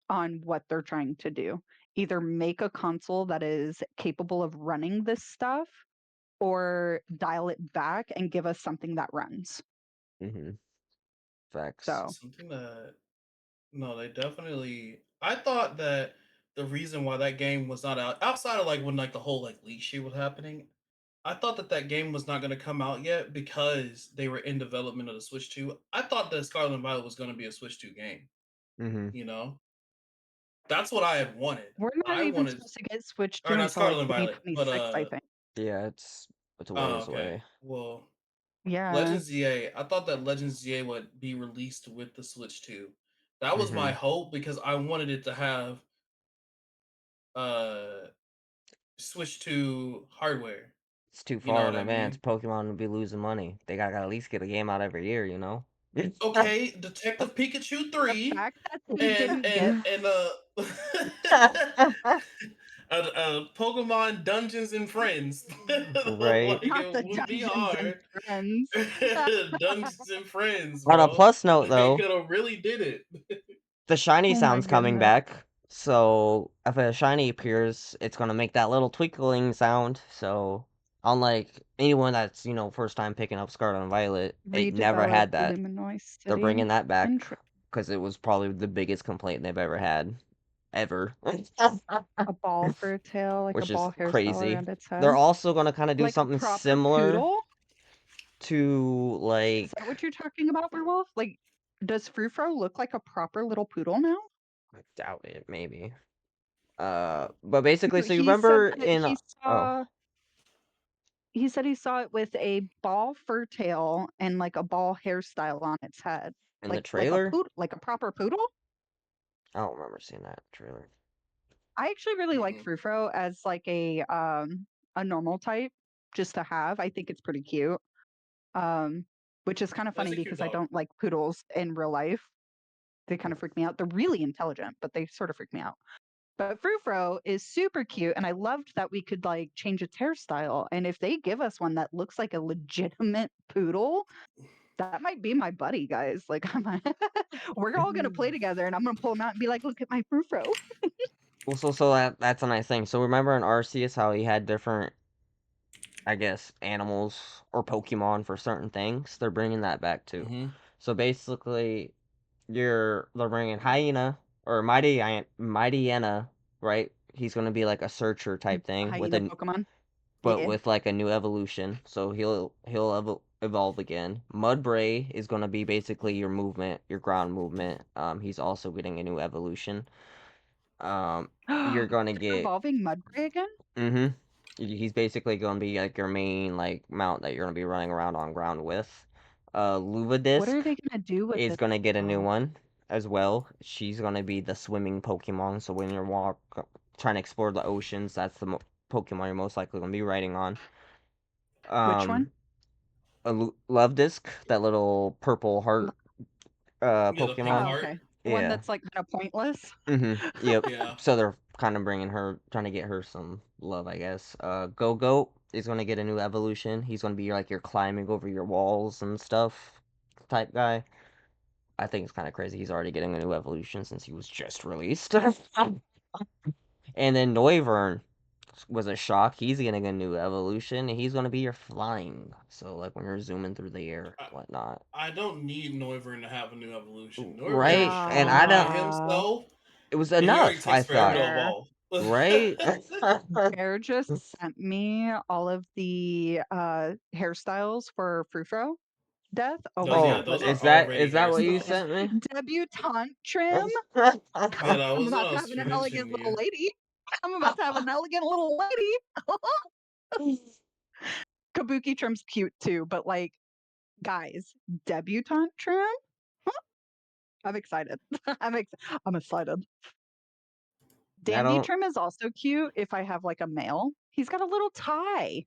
on what they're trying to do. Either make a console that is capable of running this stuff or dial it back and give us something that runs. mm-hmm. Facts. So, Something that no, they definitely. I thought that the reason why that game was not out, outside of like when like the whole like leak shit was happening, I thought that that game was not going to come out yet because they were in development of the Switch 2. I thought that Scarlet and Violet was going to be a Switch 2 game. Mm-hmm. You know, that's what I had wanted. we're not I even wanted, supposed to get Switch or 2 not until like Scarlet and Violet, but 2026, I think. Yeah, it's a oh ways okay. away. Well, Yeah. Legends ZA. I thought that Legends ZA would be released with the Switch 2. That was Mm-hmm. my hope because I wanted it to have uh Switch 2 hardware. It's too You know far what in I advance. mean? Pokemon would be losing money. They gotta at least get a game out every year, you know? Okay, Detective Pikachu The 3 fact that they didn't get and Pokemon Dungeons and Friends. Right. Like not it the would be Dungeons and hard. Friends. Dungeons and Friends, On a bro. plus note, They though, could have really did it. the shiny Oh my sound's coming goodness. back. So if a shiny appears, it's gonna make that little twinkling sound. So unlike anyone that's first time picking up Scarlet and Violet, it never Redevelop had that. Luminois They're City. bringing that back Intro. because it was probably the biggest complaint they've ever had, ever, A ball for a tail, like a which is ball hairstyle crazy. around its head. They're also gonna kind of do Like a something proper similar poodle? to Is like that what you're talking about, Werewolf? Like, does Frufro look like a proper little poodle now? I doubt it, maybe. But basically, so you He said remember that in he oh saw he said he saw it with a ball fur tail and like a ball hairstyle on its head, In the like a trailer? poodle, like a proper poodle. I don't remember seeing that trailer. I actually really like Mm-mm. Frufro as like a normal type just to have. I think it's pretty cute. Um, which is kind of That's funny a cute because I dog. don't like poodles in real life. They kind of freak me out. They're really intelligent, but they sort of freak me out. But Frufro is super cute, and I loved that we could like change its hairstyle. And if they give us one that looks like a legitimate poodle, that might be my buddy, guys. Like, we're all gonna play together, and I'm gonna pull him out and be like, "Look at my Frufro." Well, so that's a nice thing. So remember in Arceus how he had different, I guess, animals or Pokemon for certain things? They're bringing that back too. Mm-hmm. So basically, they're bringing Hyena or Mightyena, right? He's gonna be like a searcher type thing with Hyena a Pokemon. but Yeah. with like a new evolution. So he'll evolve again. Mudbray is gonna be basically your movement, your ground movement. He's also getting a new evolution. Um, you're gonna They're get evolving Mudbray again. mm-hmm. He's basically gonna be like your main like mount that you're gonna be running around on ground with. What Luvadisk are they gonna do with is it? gonna get a new Oh, one as well. She's gonna be the swimming Pokemon. So when you're trying to explore the oceans, that's the Pokemon you're most likely gonna be riding on. which one? Um, Love Disc, that little purple heart Yeah, the pink Oh, Pokemon. heart. okay. The one Yeah. that's like kind of pointless. Yep. Yeah. So they're kind of bringing her, trying to get her some love, I guess. Go is gonna get a new evolution. He's gonna be like your climbing over your walls and stuff type guy. I think it's kind of crazy. He's already getting a new evolution since he was just released. And then Noivern was a shock. He's getting a new evolution. And he's gonna be your flying. So like when you're zooming through the air, I, whatnot. I don't need Noivern to have a new evolution. Noivern is Right? And strong I by don't. Ah, himself, It was and he already enough. I takes forever to thought. fair. evolve. Right? Bear just sent me all of the hairstyles for Frufro Death. Oh Those, my yeah, Oh, god, those are is already that what you listen. hairstyles. sent me? Debutante trim. Yeah, that I'm was what about I to have was an mentioning elegant to little you. lady. I'm about to have an elegant little lady. Kabuki trim's cute too, but like, guys, debutante trim. I'm excited. I'm excited. I Dandy don't trim is also cute if I have like a male. He's got a little tie.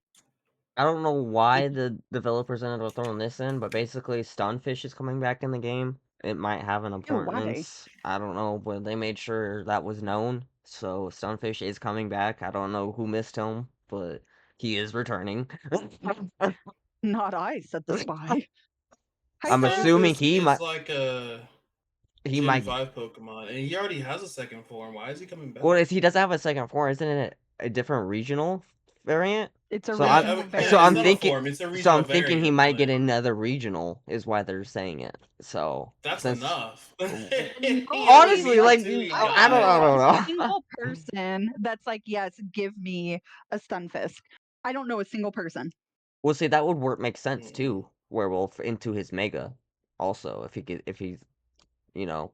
I don't know why the developers ended up throwing this in, but basically Stunfish is coming back in the game. It might have an Ew, why? importance. I don't know, but they made sure that was known. So Stunfish is coming back. I don't know who missed him, but he is returning. Not I, said the spy. Hi, I'm Sarah. assuming Stunfisk is like a he Gen might 5 Pokemon, and he already has a second form. Why is he coming well, back? if he does have a second form, isn't it a different regional variant? It's a So I'm Yeah, regional yeah, so it's I'm not a variant. thinking form, it's a so I'm regional thinking he variant, might get but another regional is why they're saying it. So that's since enough. He only honestly, No, needs like two, he I I don't don't got know it. a I don't know. single person that's like, yes, give me a Stunfisk. I don't know a single person. Well, see, that would work make sense Mm-mm. too. Werewolf into his mega, also if he's you know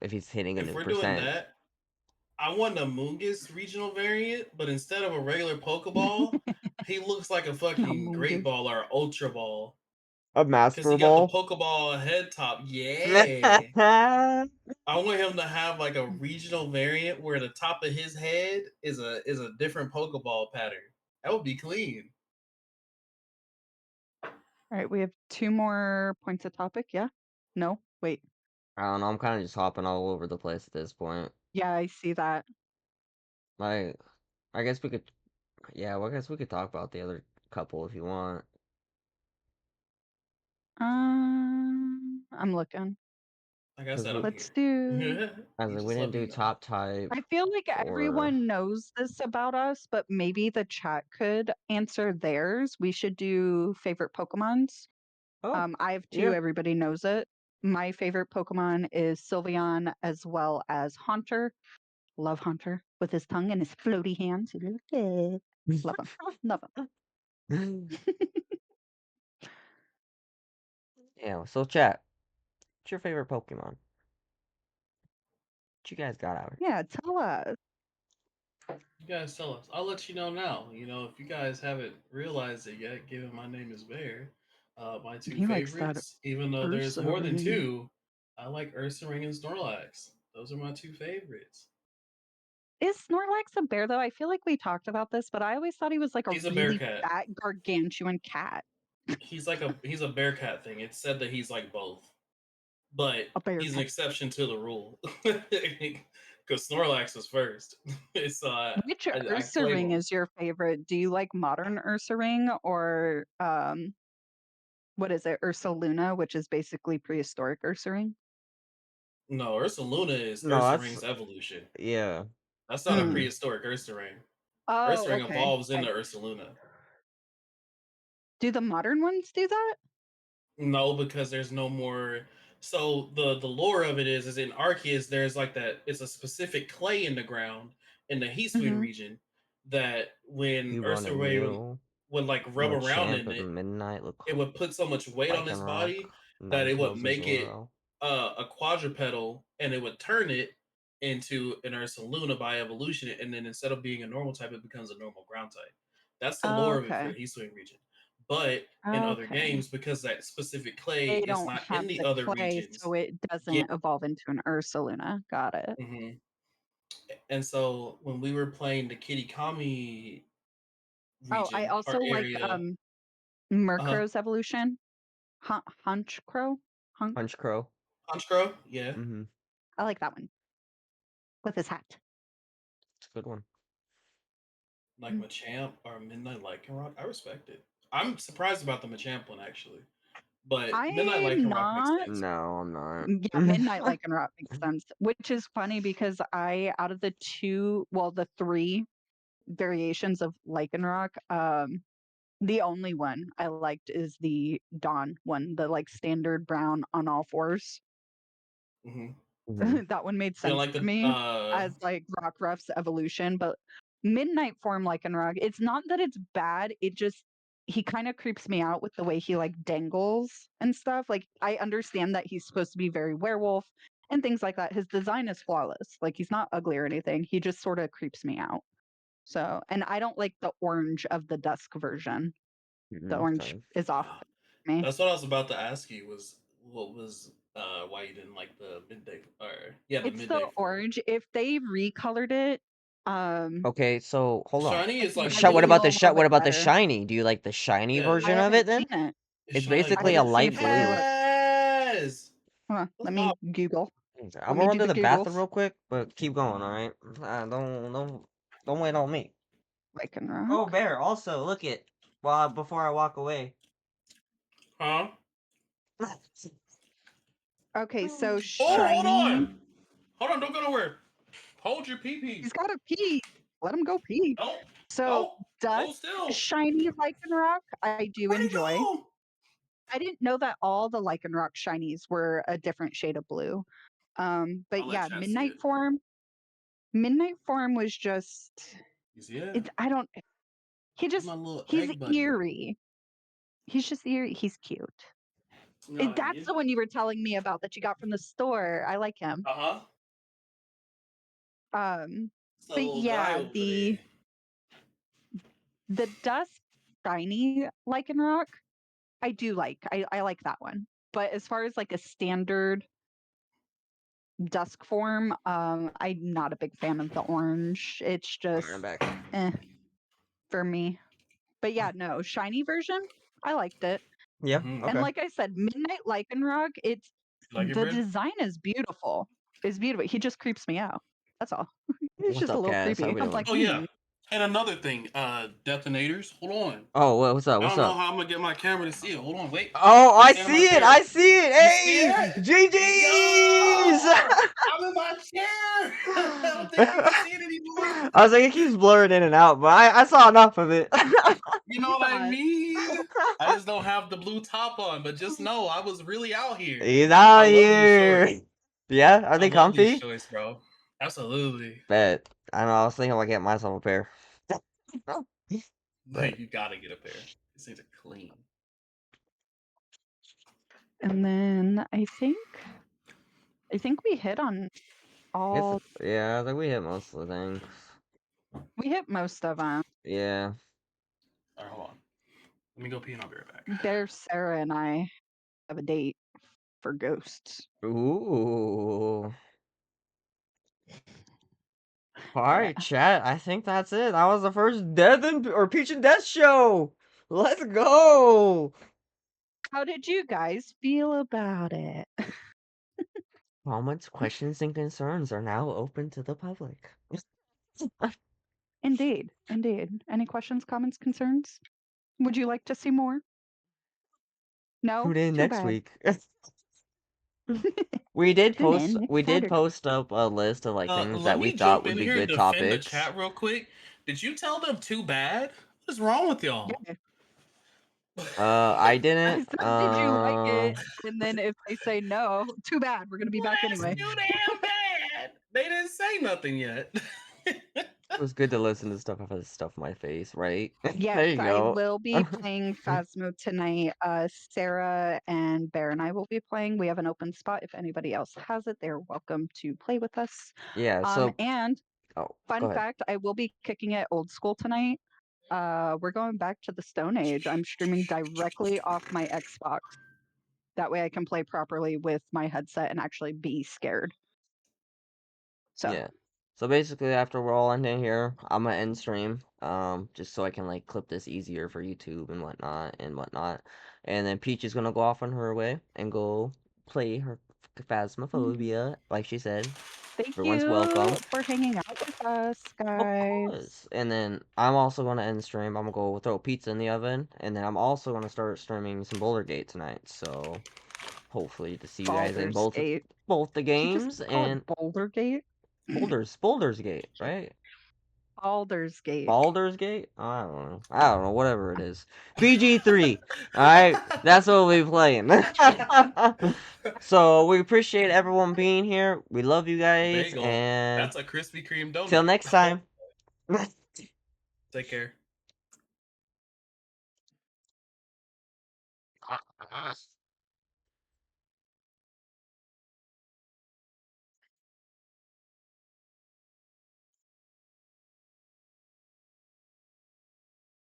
if he's hitting a If new we're doing percent. that, I want a Mungus regional variant, but instead of a regular Pokeball, he looks like a fucking Great Humongous. Ball or Ultra Ball. A Because he Master got the Ball. Pokeball head top. Yeah. I want him to have like a regional variant where the top of his head is a different Pokeball pattern. That would be clean. All right, we have two more points of topic. Yeah? No? Wait. I don't know. I'm kind of just hopping all over the place at this point. Yeah, I see that. Like, I guess we could. Yeah, well, I guess we could talk about the other couple if you want. I'm looking. Like I Because said, we, I'm Let's here. do. as You in, we just let didn't me do know. top type I feel like or. everyone knows this about us, but maybe the chat could answer theirs. We should do favorite Pokemons. Oh, I have two, yeah. everybody knows it. My favorite Pokemon is Sylveon as well as Haunter. Love Haunter with his tongue and his floaty hands. Love him. Love Yeah. So chat. What's your favorite Pokemon? What you guys got out? Yeah, tell us. You guys tell us. I'll let you know now. If you guys haven't realized it yet, given my name is Bear, my two He likes that favorites, even though there's Ursa more than ring. two, I like Ursa Ring and Snorlax. Those are my two favorites. Is Snorlax a bear though? I feel like we talked about this, but I always thought he was like a He's a bear really cat. fat, gargantuan cat. He's a bear cat thing. It's said that he's like both, but A bear he's an cat. exception to the rule because Snorlax was first. So Which I Ursa claim ring him. is your favorite? Do you like modern Ursa ring or what is it? Ursa Luna, which is basically prehistoric Ursa ring? No, Ursa Luna is No, Ursa that's Ring's evolution. yeah. That's not a Mm. prehistoric Ursa Ring. Ursa Oh, Ring okay. evolves into Ursa Luna. Do the modern ones do that? No, because there's no more. So the lore of it is in Arceus there's like that. It's a specific clay in the ground in the Heat Swing Hmm. region that when Cubone Ursa and Ray Mew, would like rub around Machamp in and it, Midnight, it would put so much weight on his Lycanroc, body that it would Ninetales and make it Zoro. a quadrupedal, and it would turn it into an Ursa Luna by evolution, and then instead of being a normal type, it becomes a normal ground type. That's the lore of it for Okay. the Heat Swing region. But in other Okay. games, because that specific clay They is don't not have in the the other clay, regions, so it yeah. doesn't evolve into an Ursa Luna. Got it. hmm And so when we were playing the Kitakami Oh, I region or also like area, uh, Murkrow's evolution. Hunch Crow? Hunk? Punch Crow. Honchkrow, yeah, Mm-hmm. I like that one with his hat. It's a good one. like Machamp or Midnight Lycanroc, I respect it. I'm surprised about the Machamp one actually, but Midnight I'm Lycanroc makes not. sense. No, I'm not. Yeah, Midnight Lycanroc makes sense, which is funny because out of the the three variations of Lycanroc, the only one I liked is the Dawn one, the like standard brown on all fours. hmm Mhm. That one made You know, sense like to the me as like Rockruff's evolution, but Midnight form Lycanroc, it's not that it's bad, it just he kind of creeps me out with the way he like dangles and stuff. Like I understand that he's supposed to be very werewolf and things like that. His design is flawless. Like he's not ugly or anything. He just sort of creeps me out. So, and I don't like the orange of the dusk version. The orange Same. is off me. that's what I was about to ask you was what was why you didn't like the midday or yeah the It's the midday form. orange. If they recolored it, um, Okay, so hold on. Shiny I is think like I would What about feel the a blue. little bit what about the better. shiny? Do you like the shiny Yeah, I version of it haven't then? seen it. it's It's shiny like I basically a haven't blue. seen light it. Let me blue. look. Yes. Hold on. Let's Let go. me Google. I'm Let gonna me run do to the the bathroom Googles. real quick, but keep going, all right? Don't wait on me. Oh, Lycanroc. Bear, also look it. Well, before I walk away. Huh? Okay, so Oh, hold shiny. on. Hold on. Don't go nowhere. Hold your pee pee. He's got to pee. Let him go pee. Don't. So Don't. dusk Hold still. shiny Lycanroc, I do Where'd he enjoy. go? I didn't know that all the Lycanroc shinies were a different shade of blue. But I'll let yeah, chat see it. Midnight form was just You see it? it. I don't. He He's my just little he's egg buddy. eerie. He's just eerie. He's cute. You know what I That's mean? the one you were telling me about that you got from the store. I like him. Uh huh. Um, It's that but little guy yeah, over there. the dusk shiny Lycanroc, I do like. I like that one. But as far as like a standard dusk form, I'm not a big fan of the orange. It's Alright, I'm just back. eh for me. But yeah, no, shiny version, I liked it. Yeah, And okay. like I said, Midnight Lycanroc, it's You like it, the Brad? design is beautiful. It's beautiful. He just creeps me out. That's all. He's What's just a up, little Cass? How creepy. we I'm doing? like, Oh yeah. And another thing, detonators. Hold on. Oh, what's up? I What's don't know up? how I'm gonna get my camera to see it. Hold on, wait. Oh, Let me I stand in my see it. chair. I see it. You see Hey, it? GG's. Yo! I'm in my chair. I don't think you can see it anymore. I was like, it keeps blurring in and out, but I saw enough of it. You know he's what I on. mean? I just don't have the blue top on, but just know I was really out here. He's out I love these here. shorts. Yeah, are I they love these comfy? shorts, bro. Absolutely. Bet. I know. I was thinking about getting myself a pair. But You gotta get a pair. These things are clean. And then I think we hit on it's all yeah, I think we hit most of the things. We hit most of them. Yeah. All right, hold on. Let me go pee and I'll be right back. There's Sarah and I have a date for ghosts. Ooh. All Yeah. right, chat. I think that's it. That was the first Death or Peach and Death show. Let's go. How did you guys feel about it? Comments, questions, and concerns are now open to the public. Indeed. Indeed. Any questions, comments, concerns? Would you like to see more? No? Tune in Too next bad. week. We did Tune in next Saturday. post up a list of like things Let that we me thought jump would in be here and good defend the topics. chat real quick. Did you tell them too bad? What is wrong with y'all? Yeah. I I didn't. said, did you like it? And then if they say no, too bad. We're going to be Well, back that's anyway. too damn bad. They didn't say nothing yet. It was good to listen to stuff of stuff in my face, right? Yes, There you I go. will be playing Phasmo tonight. Sarah and Bear and I will be playing. We have an open spot. If anybody else has it, they're welcome to play with us. Yeah, so And go fun ahead. fact, I will be kicking it old school tonight. We're going back to the Stone Age. I'm streaming directly off my Xbox. That way I can play properly with my headset and actually be scared. So Yeah. So basically after we're all ending here, I'm gonna end stream. Just so I can like clip this easier for YouTube and whatnot. And then Peach is gonna go off on her way and go play her Phasmophobia, like she said. thank Everyone's welcome. you for hanging out with us, Of guys. course. And then I'm also gonna end stream. I'm gonna go throw pizza in the oven, and then I'm also gonna start streaming some Boulder Gate tonight. So hopefully to see you guys in Baldur's Gate. both the Did you just games call it and Boulder Gate? Boulders Gate, right? Baldur's Gate. Baldur's Gate? I don't know, whatever it is. BG3. Alright? That's what we'll be playing. So we appreciate everyone being here. We love you guys, Bagel. and That's a Krispy Kreme donut. till next time. Take care.